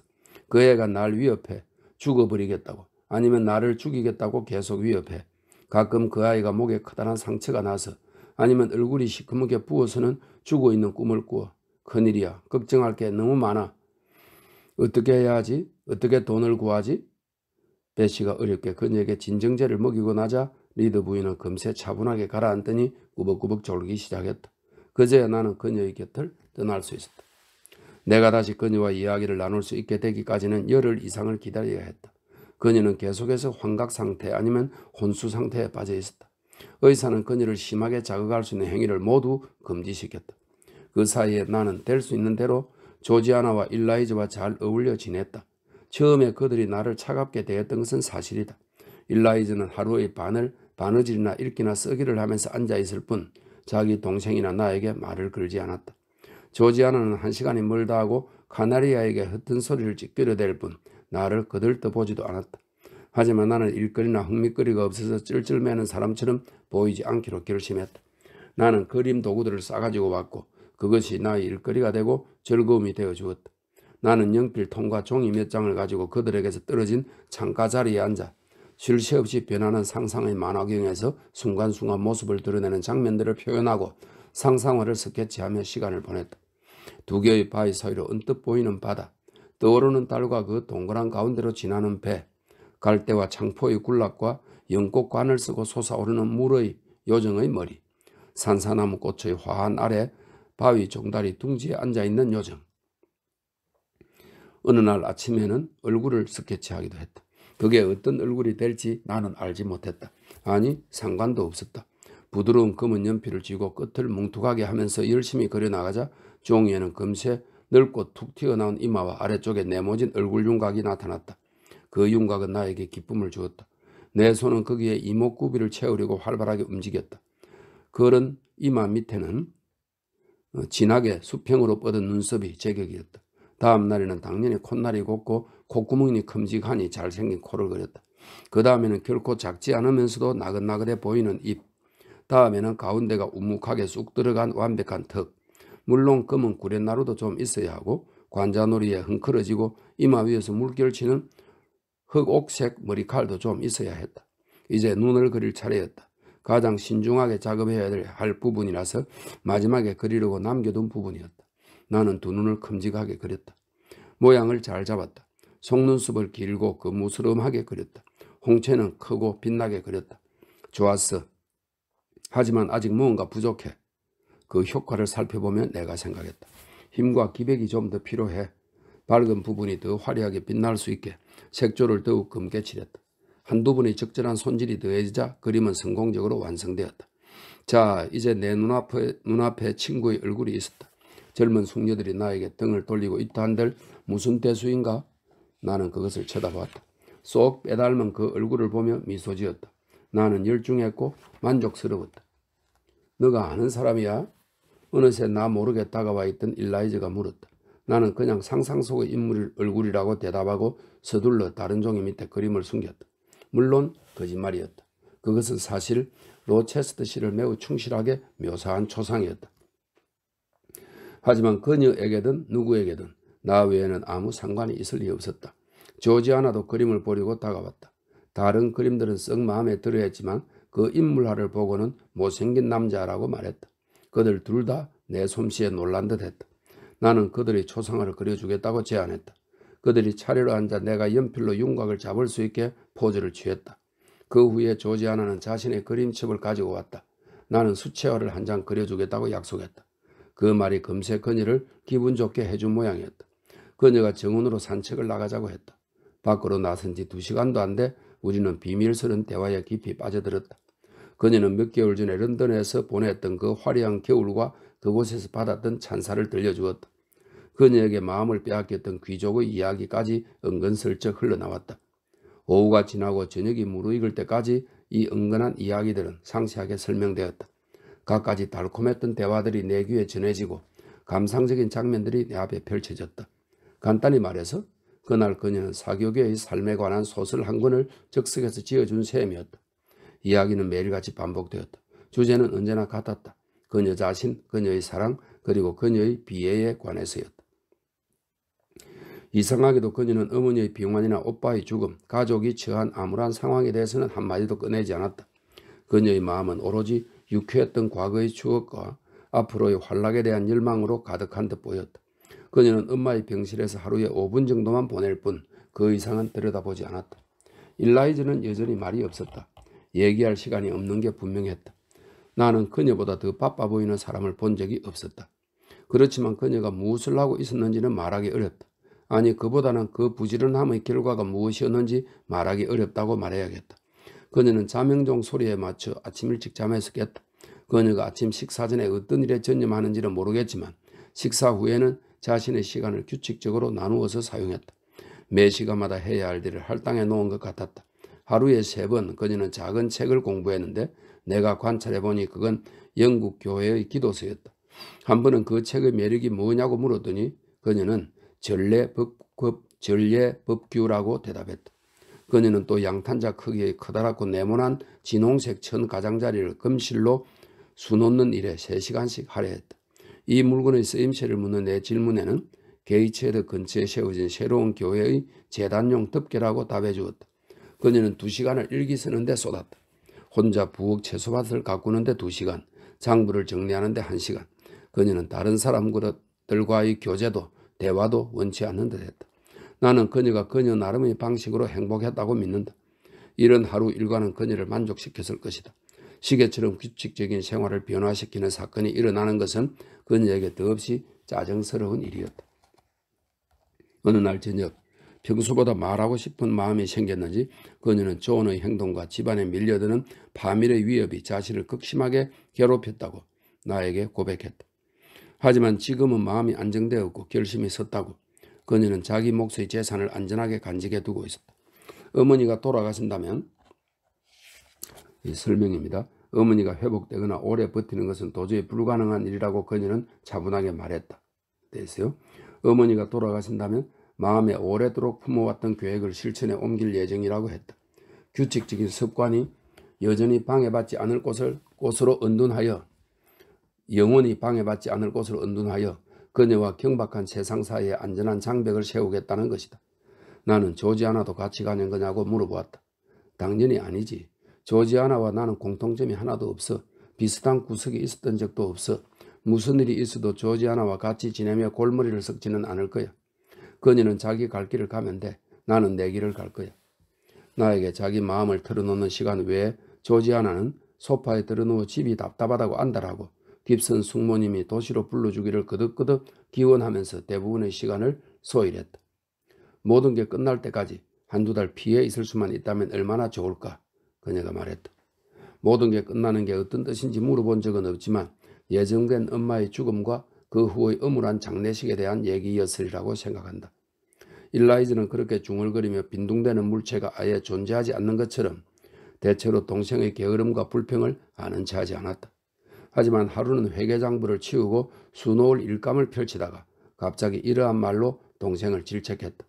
그 애가 날 위협해. 죽어버리겠다고. 아니면 나를 죽이겠다고 계속 위협해. 가끔 그 아이가 목에 커다란 상처가 나서 아니면 얼굴이 시커멓게 부어서는 죽어있는 꿈을 꾸어. 큰일이야. 걱정할 게 너무 많아. 어떻게 해야 하지? 어떻게 돈을 구하지? 베시가 어렵게 그녀에게 진정제를 먹이고 나자 리드 부인은 금세 차분하게 가라앉더니 꾸벅꾸벅 졸기 시작했다. 그제야 나는 그녀의 곁을 떠날 수 있었다. 내가 다시 그녀와 이야기를 나눌 수 있게 되기까지는 열흘 이상을 기다려야 했다. 그녀는 계속해서 환각 상태 아니면 혼수 상태에 빠져 있었다. 의사는 그녀를 심하게 자극할 수 있는 행위를 모두 금지시켰다. 그 사이에 나는 될 수 있는 대로 조지아나와 일라이즈와 잘 어울려 지냈다. 처음에 그들이 나를 차갑게 대했던 것은 사실이다. 일라이즈는 하루의 반을 바느질이나 읽기나 쓰기를 하면서 앉아있을 뿐 자기 동생이나 나에게 말을 걸지 않았다. 조지아나는 1시간이 멀다 하고 카나리아에게 흩은 소리를 찌끄려댈 뿐 나를 거들떠보지도 않았다. 하지만 나는 일거리나 흥미거리가 없어서 쩔쩔매는 사람처럼 보이지 않기로 결심했다. 나는 그림 도구들을 싸가지고 왔고 그것이 나의 일거리가 되고 즐거움이 되어 주었다. 나는 연필통과 종이 몇 장을 가지고 그들에게서 떨어진 창가 자리에 앉아 쉴 새 없이 변하는 상상의 만화경에서 순간순간 모습을 드러내는 장면들을 표현하고 상상화를 스케치하며 시간을 보냈다. 두 개의 바위 사이로 언뜻 보이는 바다, 떠오르는 달과 그 동그란 가운데로 지나는 배, 갈대와 창포의 군락과 연꽃관을 쓰고 솟아오르는 물의 요정의 머리, 산사나무 꽃의 화한 아래 바위 종다리 둥지에 앉아있는 요정. 어느 날 아침에는 얼굴을 스케치하기도 했다. 그게 어떤 얼굴이 될지 나는 알지 못했다. 아니, 상관도 없었다. 부드러운 검은 연필을 쥐고 끝을 뭉툭하게 하면서 열심히 그려나가자 종이에는 금세 넓고 툭 튀어나온 이마와 아래쪽에 네모진 얼굴 윤곽이 나타났다. 그 윤곽은 나에게 기쁨을 주었다. 내 손은 거기에 이목구비를 채우려고 활발하게 움직였다. 그런 이마 밑에는 진하게 수평으로 뻗은 눈썹이 제격이었다. 다음 날에는 당연히 콧날이 곱고 콧구멍이 큼직하니 잘생긴 코를 그렸다. 그 다음에는 결코 작지 않으면서도 나긋나긋해 보이는 입. 다음에는 가운데가 우묵하게 쑥 들어간 완벽한 턱. 물론 검은 구렛나루도 좀 있어야 하고 관자놀이에 흥크러지고 이마 위에서 물결치는 흑옥색 머리칼도 좀 있어야 했다. 이제 눈을 그릴 차례였다. 가장 신중하게 작업해야 할 부분이라서 마지막에 그리려고 남겨둔 부분이었다. 나는 두 눈을 큼직하게 그렸다. 모양을 잘 잡았다. 속눈썹을 길고 거무스름하게 그렸다. 홍채는 크고 빛나게 그렸다. 좋았어. 하지만 아직 무언가 부족해. 그 효과를 살펴보면 내가 생각했다. 힘과 기백이 좀 더 필요해. 밝은 부분이 더 화려하게 빛날 수 있게 색조를 더욱 검게 칠했다. 한두 번의 적절한 손질이 더해지자 그림은 성공적으로 완성되었다. 자, 이제 내 눈앞에 친구의 얼굴이 있었다. 젊은 숙녀들이 나에게 등을 돌리고 있다 한들 무슨 대수인가? 나는 그것을 쳐다보았다. 쏙 빼닮은 그 얼굴을 보며 미소 지었다. 나는 열중했고 만족스러웠다. 너가 아는 사람이야? 어느새 나 모르게 다가와 있던 일라이즈가 물었다. 나는 그냥 상상 속의 인물 얼굴이라고 대답하고 서둘러 다른 종이 밑에 그림을 숨겼다. 물론 거짓말이었다. 그것은 사실 로체스터시를 매우 충실하게 묘사한 초상이었다. 하지만 그녀에게든 누구에게든 나 외에는 아무 상관이 있을 리 없었다. 조지아나도 그림을 보려고 다가왔다. 다른 그림들은 썩 마음에 들어 했지만 그 인물화를 보고는 못생긴 남자라고 말했다. 그들 둘 다 내 솜씨에 놀란 듯 했다. 나는 그들의 초상화를 그려주겠다고 제안했다. 그들이 차례로 앉아 내가 연필로 윤곽을 잡을 수 있게 포즈를 취했다. 그 후에 조지아나는 자신의 그림첩을 가지고 왔다. 나는 수채화를 한 장 그려주겠다고 약속했다. 그 말이 금세 그녀를 기분 좋게 해준 모양이었다. 그녀가 정원으로 산책을 나가자고 했다. 밖으로 나선 지 2시간도 안 돼 우리는 비밀스런 대화에 깊이 빠져들었다. 그녀는 몇 개월 전에 런던에서 보냈던 그 화려한 겨울과 그곳에서 받았던 찬사를 들려주었다. 그녀에게 마음을 빼앗겼던 귀족의 이야기까지 은근슬쩍 흘러나왔다. 오후가 지나고 저녁이 무르익을 때까지 이 은근한 이야기들은 상세하게 설명되었다. 갖가지 달콤했던 대화들이 내 귀에 전해지고 감상적인 장면들이 내 앞에 펼쳐졌다. 간단히 말해서 그날 그녀는 사교계의 삶에 관한 소설 한 권을 즉석에서 지어준 셈이었다. 이야기는 매일같이 반복되었다. 주제는 언제나 같았다. 그녀 자신, 그녀의 사랑, 그리고 그녀의 비애에 관해서였다. 이상하게도 그녀는 어머니의 병환이나 오빠의 죽음, 가족이 처한 암울한 상황에 대해서는 한마디도 꺼내지 않았다. 그녀의 마음은 오로지 유쾌했던 과거의 추억과 앞으로의 활락에 대한 열망으로 가득한 듯 보였다. 그녀는 엄마의 병실에서 하루에 5분 정도만 보낼 뿐 그 이상은 들여다보지 않았다. 일라이즈는 여전히 말이 없었다. 얘기할 시간이 없는 게 분명했다. 나는 그녀보다 더 바빠 보이는 사람을 본 적이 없었다. 그렇지만 그녀가 무엇을 하고 있었는지는 말하기 어렵다. 아니, 그보다는 그 부지런함의 결과가 무엇이었는지 말하기 어렵다고 말해야겠다. 그녀는 자명종 소리에 맞춰 아침 일찍 잠에서 깼다. 그녀가 아침 식사 전에 어떤 일에 전념하는지는 모르겠지만 식사 후에는 자신의 시간을 규칙적으로 나누어서 사용했다. 매 시간마다 해야 할 일을 할당해 놓은 것 같았다. 하루에 3번 그녀는 작은 책을 공부했는데 내가 관찰해보니 그건 영국 교회의 기도서였다. 한 번은 그 책의 매력이 뭐냐고 물었더니 그녀는 전례법규라고 대답했다. 그녀는 또 양탄자 크기의 커다랗고 네모난 진홍색 천가장자리를 금실로 수놓는 일에 3시간씩 할애했다. 이 물건의 쓰임새를 묻는 내 질문에는 게이츠헤드 근처에 세워진 새로운 교회의 재단용 덮개라고 답해 주었다. 그녀는 2시간을 일기 쓰는데 쏟았다. 혼자 부엌 채소밭을 가꾸는데 2시간, 장부를 정리하는데 1시간. 그녀는 다른 사람들과의 교제도 대화도 원치 않는 듯했다. 나는 그녀가 그녀 나름의 방식으로 행복했다고 믿는다. 이런 하루 일과는 그녀를 만족시켰을 것이다. 시계처럼 규칙적인 생활을 변화시키는 사건이 일어나는 것은 그녀에게 더없이 짜증스러운 일이었다. 어느 날 저녁 평소보다 말하고 싶은 마음이 생겼는지 그녀는 존의 행동과 집안에 밀려드는 파밀의 위협이 자신을 극심하게 괴롭혔다고 나에게 고백했다. 하지만 지금은 마음이 안정되었고 결심이 섰다고 그녀는 자기 몫의 재산을 안전하게 간직해 두고 있었다. 어머니가 돌아가신다면, 이 설명입니다. 어머니가 회복되거나 오래 버티는 것은 도저히 불가능한 일이라고 그녀는 차분하게 말했다. 됐어요? 어머니가 돌아가신다면 마음에 오래도록 품어왔던 계획을 실천에 옮길 예정이라고 했다. 규칙적인 습관이 여전히 방해받지 않을 곳으로 은둔하여 영원히 방해받지 않을 곳으로 은둔하여 그녀와 경박한 세상 사이에 안전한 장벽을 세우겠다는 것이다. 나는 조지아나도 같이 가는 거냐고 물어보았다. 당연히 아니지. 조지아나와 나는 공통점이 하나도 없어. 비슷한 구석이 있었던 적도 없어. 무슨 일이 있어도 조지아나와 같이 지내며 골머리를 썩지는 않을 거야. 그녀는 자기 갈 길을 가면 돼. 나는 내 길을 갈 거야. 나에게 자기 마음을 털어놓는 시간 외에 조지아나는 소파에 들어누워 집이 답답하다고 안달하고 깁슨 숙모님이 도시로 불러주기를 거듭거듭 기원하면서 대부분의 시간을 소일했다. 모든 게 끝날 때까지 1-2달 피해 있을 수만 있다면 얼마나 좋을까? 그녀가 말했다. 모든 게 끝나는 게 어떤 뜻인지 물어본 적은 없지만 예정된 엄마의 죽음과 그 후의 엄울한 장례식에 대한 얘기였으리라고 생각한다. 일라이즈는 그렇게 중얼거리며 빈둥대는 물체가 아예 존재하지 않는 것처럼 대체로 동생의 게으름과 불평을 아는 체 하지 않았다. 하지만 하루는 회계장부를 치우고 수놓을 일감을 펼치다가 갑자기 이러한 말로 동생을 질책했다.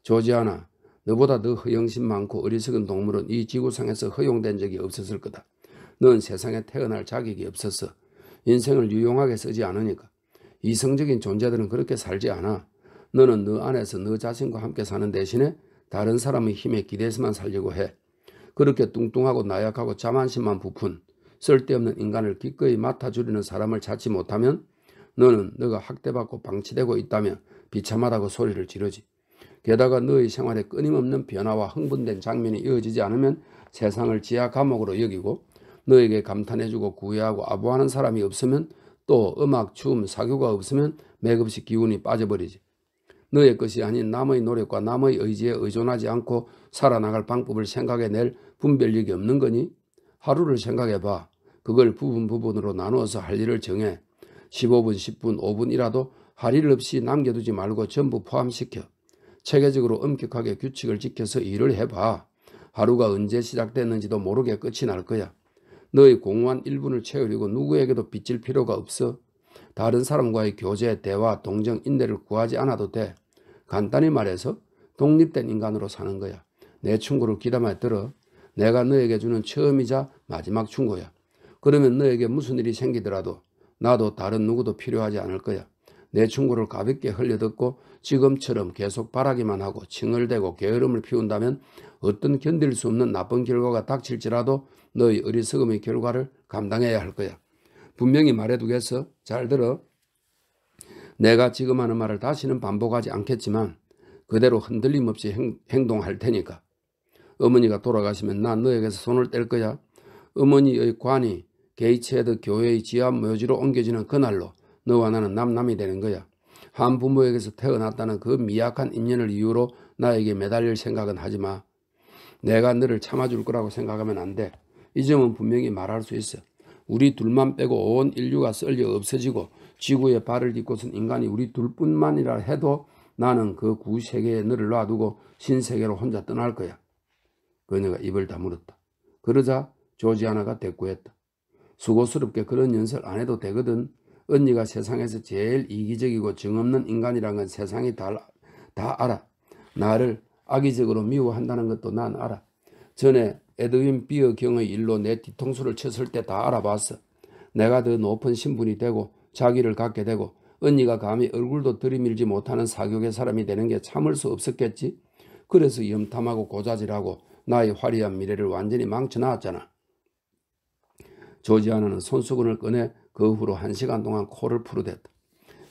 조지아나, 너보다 더 허영심 많고 어리석은 동물은 이 지구상에서 허용된 적이 없었을 거다. 넌 세상에 태어날 자격이 없었어. 인생을 유용하게 쓰지 않으니까. 이성적인 존재들은 그렇게 살지 않아. 너는 너 안에서 너 자신과 함께 사는 대신에 다른 사람의 힘에 기대서만 살려고 해. 그렇게 뚱뚱하고 나약하고 자만심만 부푼 쓸데없는 인간을 기꺼이 맡아주려는 사람을 찾지 못하면 너는 너가 학대받고 방치되고 있다며 비참하다고 소리를 지르지. 게다가 너의 생활에 끊임없는 변화와 흥분된 장면이 이어지지 않으면 세상을 지하 감옥으로 여기고 너에게 감탄해주고 구애하고 아부하는 사람이 없으면 또 음악, 춤, 사교가 없으면 맥없이 기운이 빠져버리지. 너의 것이 아닌 남의 노력과 남의 의지에 의존하지 않고 살아나갈 방법을 생각해낼 분별력이 없는 거니? 하루를 생각해봐. 그걸 부분으로 나누어서 할 일을 정해. 15분, 10분, 5분이라도 할 일 없이 남겨두지 말고 전부 포함시켜. 체계적으로 엄격하게 규칙을 지켜서 일을 해봐. 하루가 언제 시작됐는지도 모르게 끝이 날 거야. 너의 공허한 1분을 채우려고 누구에게도 빚질 필요가 없어. 다른 사람과의 교제, 대화, 동정, 인내를 구하지 않아도 돼. 간단히 말해서 독립된 인간으로 사는 거야. 내 충고를 귀담아 들어. 내가 너에게 주는 처음이자 마지막 충고야. 그러면 너에게 무슨 일이 생기더라도 나도 다른 누구도 필요하지 않을 거야. 내 충고를 가볍게 흘려듣고 지금처럼 계속 바라기만 하고 칭얼대고 게으름을 피운다면 어떤 견딜 수 없는 나쁜 결과가 닥칠지라도 너의 어리석음의 결과를 감당해야 할 거야. 분명히 말해두겠어. 잘 들어. 내가 지금 하는 말을 다시는 반복하지 않겠지만 그대로 흔들림 없이 행동할 테니까. 어머니가 돌아가시면 난 너에게서 손을 뗄 거야. 어머니의 관이 게이츠헤드 교회의 지하 묘지로 옮겨지는 그날로 너와 나는 남남이 되는 거야. 한 부모에게서 태어났다는 그 미약한 인연을 이유로 나에게 매달릴 생각은 하지 마. 내가 너를 참아줄 거라고 생각하면 안 돼. 이 점은 분명히 말할 수 있어. 우리 둘만 빼고 온 인류가 썰려 없어지고 지구에 발을 딛고선 인간이 우리 둘뿐만이라 해도 나는 그 구세계에 너를 놔두고 신세계로 혼자 떠날 거야. 그녀가 입을 다물었다. 그러자 조지아나가 대꾸했다. 수고스럽게 그런 연설 안 해도 되거든. 언니가 세상에서 제일 이기적이고 정없는 인간이란 건 세상이 다 알아. 나를 악의적으로 미워한다는 것도 난 알아. 전에 에드윈 비어 경의 일로 내 뒤통수를 쳤을 때 다 알아봤어. 내가 더 높은 신분이 되고 자기를 갖게 되고 언니가 감히 얼굴도 들이밀지 못하는 사교계 사람이 되는 게 참을 수 없었겠지. 그래서 염탐하고 고자질하고 나의 화려한 미래를 완전히 망쳐놨잖아. 조지아나는 손수건을 꺼내 그 후로 1시간 동안 코를 푸르댔다.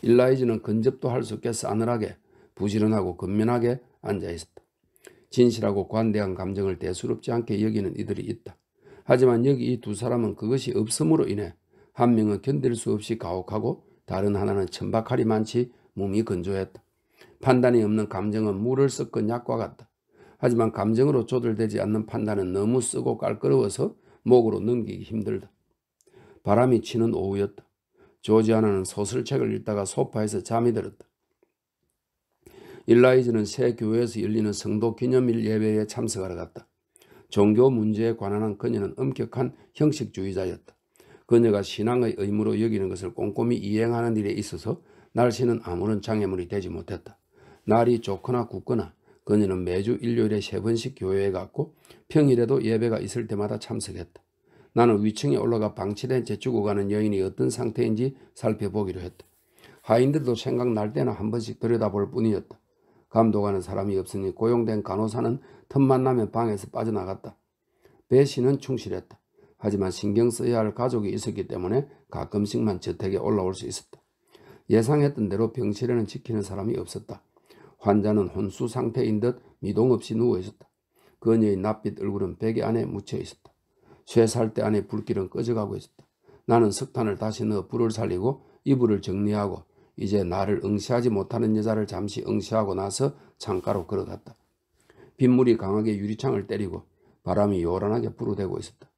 일라이즈는 근접도 할 수 없게 싸늘하게 부지런하고 근면하게 앉아있었다. 진실하고 관대한 감정을 대수롭지 않게 여기는 이들이 있다. 하지만 여기 이 두 사람은 그것이 없음으로 인해 한 명은 견딜 수 없이 가혹하고 다른 하나는 천박하리 많지 몸이 건조했다. 판단이 없는 감정은 물을 섞은 약과 같다. 하지만 감정으로 조절되지 않는 판단은 너무 쓰고 깔끄러워서 목으로 넘기기 힘들다. 바람이 치는 오후였다. 조지아나는 소설책을 읽다가 소파에서 잠이 들었다. 일라이즈는 새 교회에서 열리는 성도 기념일 예배에 참석하러 갔다. 종교 문제에 관한 그녀는 엄격한 형식주의자였다. 그녀가 신앙의 의무로 여기는 것을 꼼꼼히 이행하는 일에 있어서 날씨는 아무런 장애물이 되지 못했다. 날이 좋거나 굽거나 그녀는 매주 일요일에 3번씩 교회에 갔고 평일에도 예배가 있을 때마다 참석했다. 나는 위층에 올라가 방치된 채 죽어가는 여인이 어떤 상태인지 살펴보기로 했다. 하인들도 생각날 때나 한 번씩 들여다볼 뿐이었다. 감독하는 사람이 없으니 고용된 간호사는 틈만 나면 방에서 빠져나갔다. 배씨는 충실했다. 하지만 신경 써야 할 가족이 있었기 때문에 가끔씩만 저택에 올라올 수 있었다. 예상했던 대로 병실에는 지키는 사람이 없었다. 환자는 혼수 상태인 듯 미동 없이 누워있었다. 그녀의 낯빛 얼굴은 베개 안에 묻혀 있었다. 쇠살대 안에 불길은 꺼져가고 있었다. 나는 석탄을 다시 넣어 불을 살리고 이불을 정리하고 이제 나를 응시하지 못하는 여자를 잠시 응시하고 나서 창가로 걸어갔다. 빗물이 강하게 유리창을 때리고 바람이 요란하게 불어대고 있었다.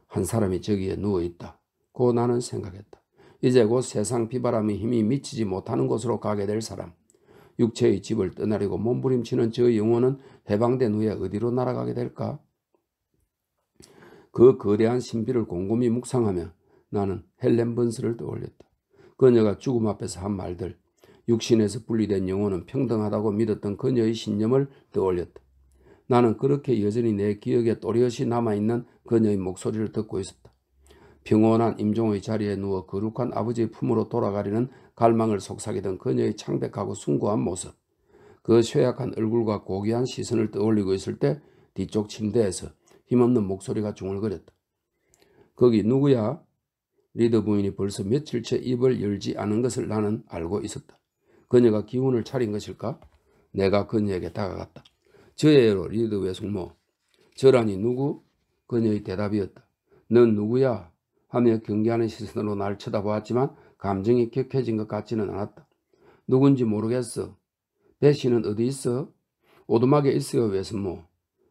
한 사람이 저기에 누워있다. 고 나는 생각했다. 이제 곧 세상 비바람의 힘이 미치지 못하는 곳으로 가게 될 사람. 육체의 집을 떠나려고 몸부림치는 저 영혼은 해방된 후에 어디로 날아가게 될까? 그 거대한 신비를 곰곰이 묵상하며 나는 헬렌 번스를 떠올렸다. 그녀가 죽음 앞에서 한 말들, 육신에서 분리된 영혼은 평등하다고 믿었던 그녀의 신념을 떠올렸다. 나는 그렇게 여전히 내 기억에 또렷이 남아있는 그녀의 목소리를 듣고 있었다. 평온한 임종의 자리에 누워 거룩한 아버지의 품으로 돌아가려는 갈망을 속삭이던 그녀의 창백하고 숭고한 모습. 그 쇠약한 얼굴과 고귀한 시선을 떠올리고 있을 때 뒤쪽 침대에서 힘없는 목소리가 중얼거렸다. 거기 누구야? 리더 부인이 벌써 며칠째 입을 열지 않은 것을 나는 알고 있었다. 그녀가 기운을 차린 것일까? 내가 그녀에게 다가갔다. 저예요, 리더 외숙모. 저라니 누구? 그녀의 대답이었다. 넌 누구야? 하며 경계하는 시선으로 날 쳐다보았지만 감정이 격해진 것 같지는 않았다. 누군지 모르겠어. 배 씨는 어디 있어? 오두막에 있어요, 외숙모.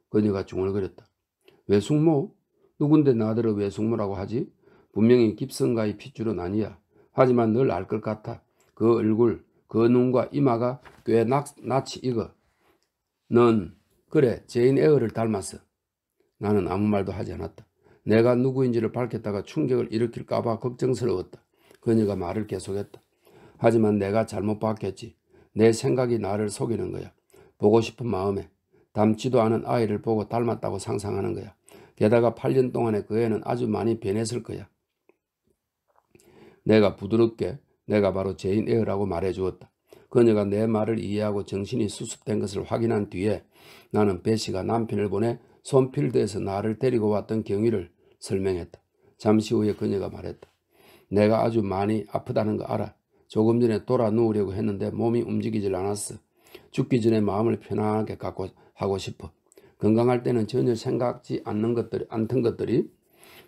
그녀가 중얼거렸다. 외숙모? 누군데 나더러 외숙모라고 하지? 분명히 깁슨가의 핏줄은 아니야. 하지만 널 알 것 같아. 그 얼굴, 그 눈과 이마가 꽤 낯이 익어. 넌 그래, 제인 에어를 닮았어. 나는 아무 말도 하지 않았다. 내가 누구인지를 밝혔다가 충격을 일으킬까 봐 걱정스러웠다. 그녀가 말을 계속했다. 하지만 내가 잘못 봤겠지. 내 생각이 나를 속이는 거야. 보고 싶은 마음에 닮지도 않은 아이를 보고 닮았다고 상상하는 거야. 게다가 8년 동안에 그 애는 아주 많이 변했을 거야. 내가 부드럽게 내가 바로 제인 에어라고 말해주었다. 그녀가 내 말을 이해하고 정신이 수습된 것을 확인한 뒤에 나는 배씨가 남편을 보내 손필드에서 나를 데리고 왔던 경위를 설명했다. 잠시 후에 그녀가 말했다. 내가 아주 많이 아프다는 거 알아. 조금 전에 돌아 누우려고 했는데 몸이 움직이질 않았어. 죽기 전에 마음을 편안하게 하고 싶어. 건강할 때는 전혀 생각지 않던 것들이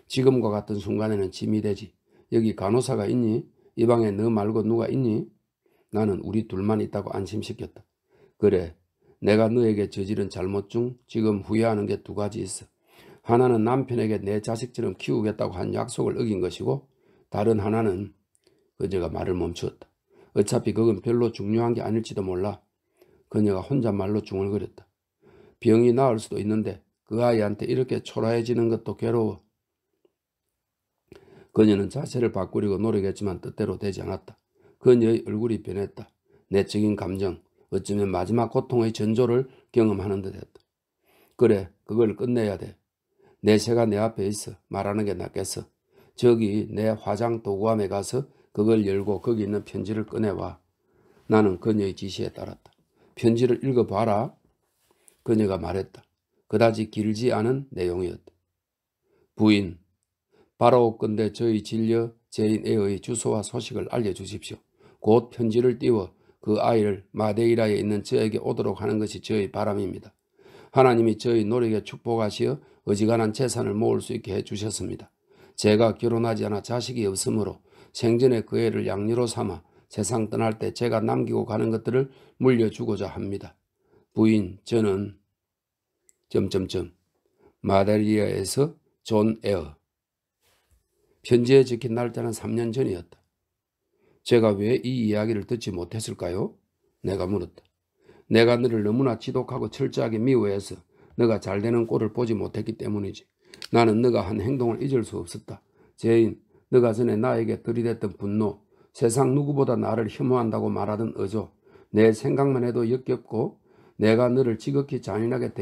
지금과 같은 순간에는 짐이 되지. 여기 간호사가 있니? 이 방에 너 말고 누가 있니? 나는 우리 둘만 있다고 안심시켰다. 그래, 내가 너에게 저지른 잘못 중 지금 후회하는 게 두 가지 있어. 하나는 남편에게 내 자식처럼 키우겠다고 한 약속을 어긴 것이고 다른 하나는 그녀가 말을 멈추었다. 어차피 그건 별로 중요한 게 아닐지도 몰라. 그녀가 혼잣말로 중얼거렸다. 병이 나을 수도 있는데 그 아이한테 이렇게 초라해지는 것도 괴로워. 그녀는 자세를 바꾸려고 노력했지만 뜻대로 되지 않았다. 그녀의 얼굴이 변했다. 내적인 감정, 어쩌면 마지막 고통의 전조를 경험하는 듯했다. 그래, 그걸 끝내야 돼. 내 새가 내 앞에 있어. 말하는 게 낫겠어. 저기 내 화장 도구함에 가서 그걸 열고 거기 있는 편지를 꺼내와. 나는 그녀의 지시에 따랐다. 편지를 읽어봐라. 그녀가 말했다. 그다지 길지 않은 내용이었다. 부인, 바라옵건대 저희 진려 제인 에어의 주소와 소식을 알려주십시오. 곧 편지를 띄워 그 아이를 마데이라에 있는 저에게 오도록 하는 것이 저의 바람입니다. 하나님이 저희 노력에 축복하시어 어지간한 재산을 모을 수 있게 해주셨습니다. 제가 결혼하지 않아 자식이 없으므로 생전에 그 애를 양녀로 삼아 세상 떠날 때 제가 남기고 가는 것들을 물려주고자 합니다. 부인, 저는 마데리아에서 존 에어. 편지에 적힌 날짜는 3년 전이었다. 제가 왜 이 이야기를 듣지 못했을까요? 내가 물었다. 내가 너를 너무나 지독하고 철저하게 미워해서 너가 잘되는 꼴을 보지 못했기 때문이지. 나는 너가 한 행동을 잊을 수 없었다. 제인, 너가 전에 나에게 들이댔던 분노, 세상 누구보다 나를 혐오한다고 말하던 어조, 내 생각만 해도 역겹고 내가 너를 지극히 잔인하게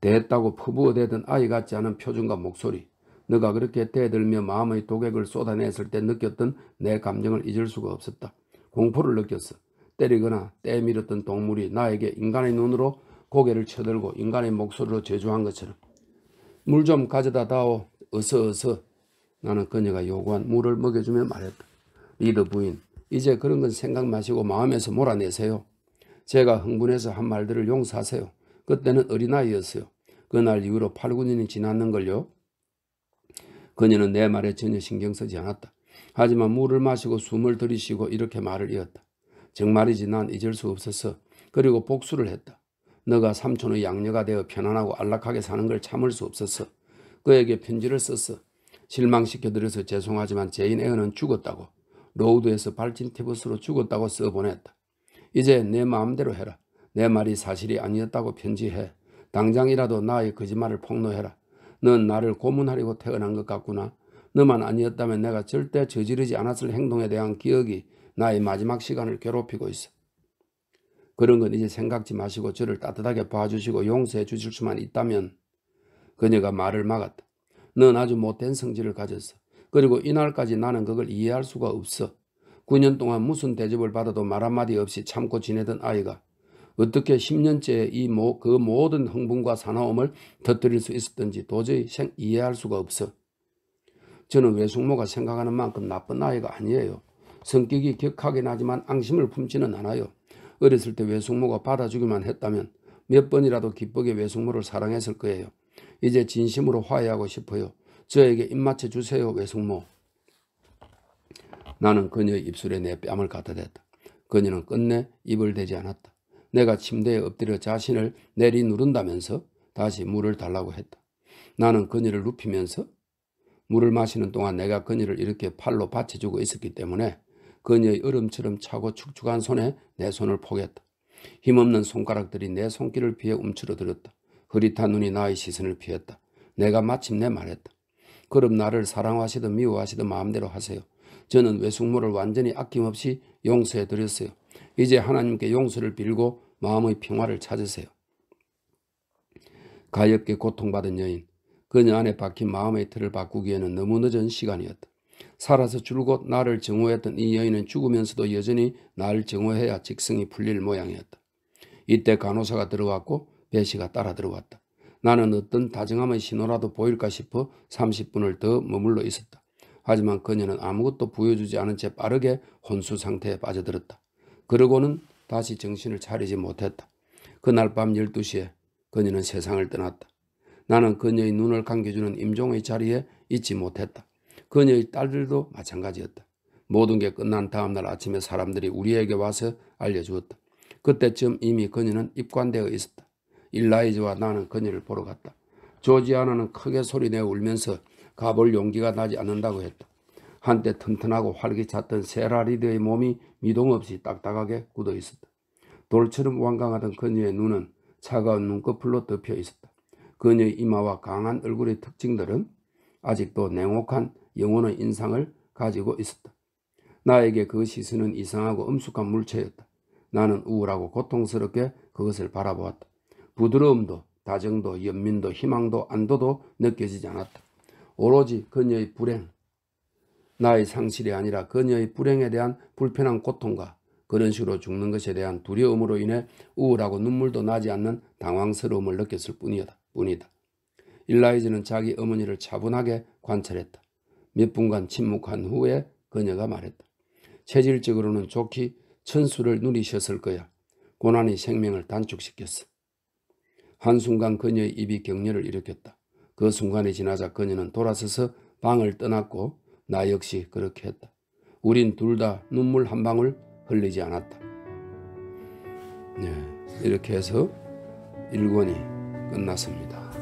대했다고 퍼부어대던 아이 같지 않은 표정과 목소리, 너가 그렇게 대들며 마음의 독액을 쏟아냈을 때 느꼈던 내 감정을 잊을 수가 없었다. 공포를 느꼈어. 때리거나 떼밀었던 동물이 나에게 인간의 눈으로 고개를 쳐들고 인간의 목소리로 제주한 것처럼. 물 좀 가져다 다오. 어서. 나는 그녀가 요구한 물을 먹여주며 말했다. 리더 부인, 이제 그런 건 생각 마시고 마음에서 몰아내세요. 제가 흥분해서 한 말들을 용서하세요. 그때는 어린아이였어요. 그날 이후로 8, 9년이 지났는걸요. 그녀는 내 말에 전혀 신경 쓰지 않았다. 하지만 물을 마시고 숨을 들이쉬고 이렇게 말을 이었다. 정말이지 난 잊을 수 없었어. 그리고 복수를 했다. 너가 삼촌의 양녀가 되어 편안하고 안락하게 사는 걸 참을 수 없었어. 그에게 편지를 썼어. 실망시켜드려서 죄송하지만 제인 에어는 죽었다고. 로우드에서 발진 티버스로 죽었다고 써보냈다. 이제 내 마음대로 해라. 내 말이 사실이 아니었다고 편지해. 당장이라도 나의 거짓말을 폭로해라. 넌 나를 고문하려고 태어난 것 같구나. 너만 아니었다면 내가 절대 저지르지 않았을 행동에 대한 기억이 나의 마지막 시간을 괴롭히고 있어. 그런 건 이제 생각지 마시고 저를 따뜻하게 봐주시고 용서해 주실 수만 있다면. 그녀가 말을 막았다. 넌 아주 못된 성질을 가졌어. 그리고 이날까지 나는 그걸 이해할 수가 없어. 9년 동안 무슨 대접을 받아도 말 한마디 없이 참고 지내던 아이가 어떻게 10년째 그 모든 흥분과 사나움을 터뜨릴 수 있었던지 도저히 이해할 수가 없어. 저는 외숙모가 생각하는 만큼 나쁜 아이가 아니에요. 성격이 격하긴 하지만 앙심을 품지는 않아요. 어렸을 때 외숙모가 받아주기만 했다면 몇 번이라도 기쁘게 외숙모를 사랑했을 거예요. 이제 진심으로 화해하고 싶어요. 저에게 입맞춰 주세요, 외숙모. 나는 그녀의 입술에 내 뺨을 갖다 댔다. 그녀는 끝내 입을 대지 않았다. 내가 침대에 엎드려 자신을 내리누른다면서 다시 물을 달라고 했다. 나는 그녀를 눕히면서 물을 마시는 동안 내가 그녀를 이렇게 팔로 받쳐주고 있었기 때문에 그녀의 얼음처럼 차고 축축한 손에 내 손을 포겠다. 힘없는 손가락들이 내 손길을 피해 움츠러들었다. 흐릿한 눈이 나의 시선을 피했다. 내가 마침내 말했다. 그럼 나를 사랑하시든 미워하시든 마음대로 하세요. 저는 외숙모를 완전히 아낌없이 용서해드렸어요. 이제 하나님께 용서를 빌고 마음의 평화를 찾으세요. 가엾게 고통받은 여인, 그녀 안에 박힌 마음의 틀을 바꾸기에는 너무 늦은 시간이었다. 살아서 줄곧 나를 증오했던 이 여인은 죽으면서도 여전히 나를 증오해야 직성이 풀릴 모양이었다. 이때 간호사가 들어왔고 배시가 따라 들어왔다. 나는 어떤 다정함의 신호라도 보일까 싶어 30분을 더 머물러 있었다. 하지만 그녀는 아무것도 보여주지 않은 채 빠르게 혼수 상태에 빠져들었다. 그러고는 다시 정신을 차리지 못했다. 그날 밤 12시에 그녀는 세상을 떠났다. 나는 그녀의 눈을 감겨주는 임종의 자리에 있지 못했다. 그녀의 딸들도 마찬가지였다. 모든 게 끝난 다음 날 아침에 사람들이 우리에게 와서 알려주었다. 그때쯤 이미 그녀는 입관되어 있었다. 일라이즈와 나는 그녀를 보러 갔다. 조지아나는 크게 소리내어 울면서 가볼 용기가 나지 않는다고 했다. 한때 튼튼하고 활기찼던 세라리드의 몸이 미동없이 딱딱하게 굳어 있었다. 돌처럼 완강하던 그녀의 눈은 차가운 눈꺼풀로 덮여 있었다. 그녀의 이마와 강한 얼굴의 특징들은 아직도 냉혹한 영혼의 인상을 가지고 있었다. 나에게 그 시선은 이상하고 엄숙한 물체였다. 나는 우울하고 고통스럽게 그것을 바라보았다. 부드러움도 다정도 연민도 희망도 안도도 느껴지지 않았다. 오로지 그녀의 불행, 나의 상실이 아니라 그녀의 불행에 대한 불편한 고통과 그런 식으로 죽는 것에 대한 두려움으로 인해 우울하고 눈물도 나지 않는 당황스러움을 느꼈을 뿐이다. 일라이즈는 자기 어머니를 차분하게 관찰했다. 몇 분간 침묵한 후에 그녀가 말했다. 체질적으로는 좋기 천수를 누리셨을 거야. 고난이 생명을 단축시켰어. 한순간 그녀의 입이 격렬을 일으켰다. 그 순간이 지나자 그녀는 돌아서서 방을 떠났고 나 역시 그렇게 했다. 우린 둘 다 눈물 한 방울 흘리지 않았다. 네, 이렇게 해서 1권이 끝났습니다.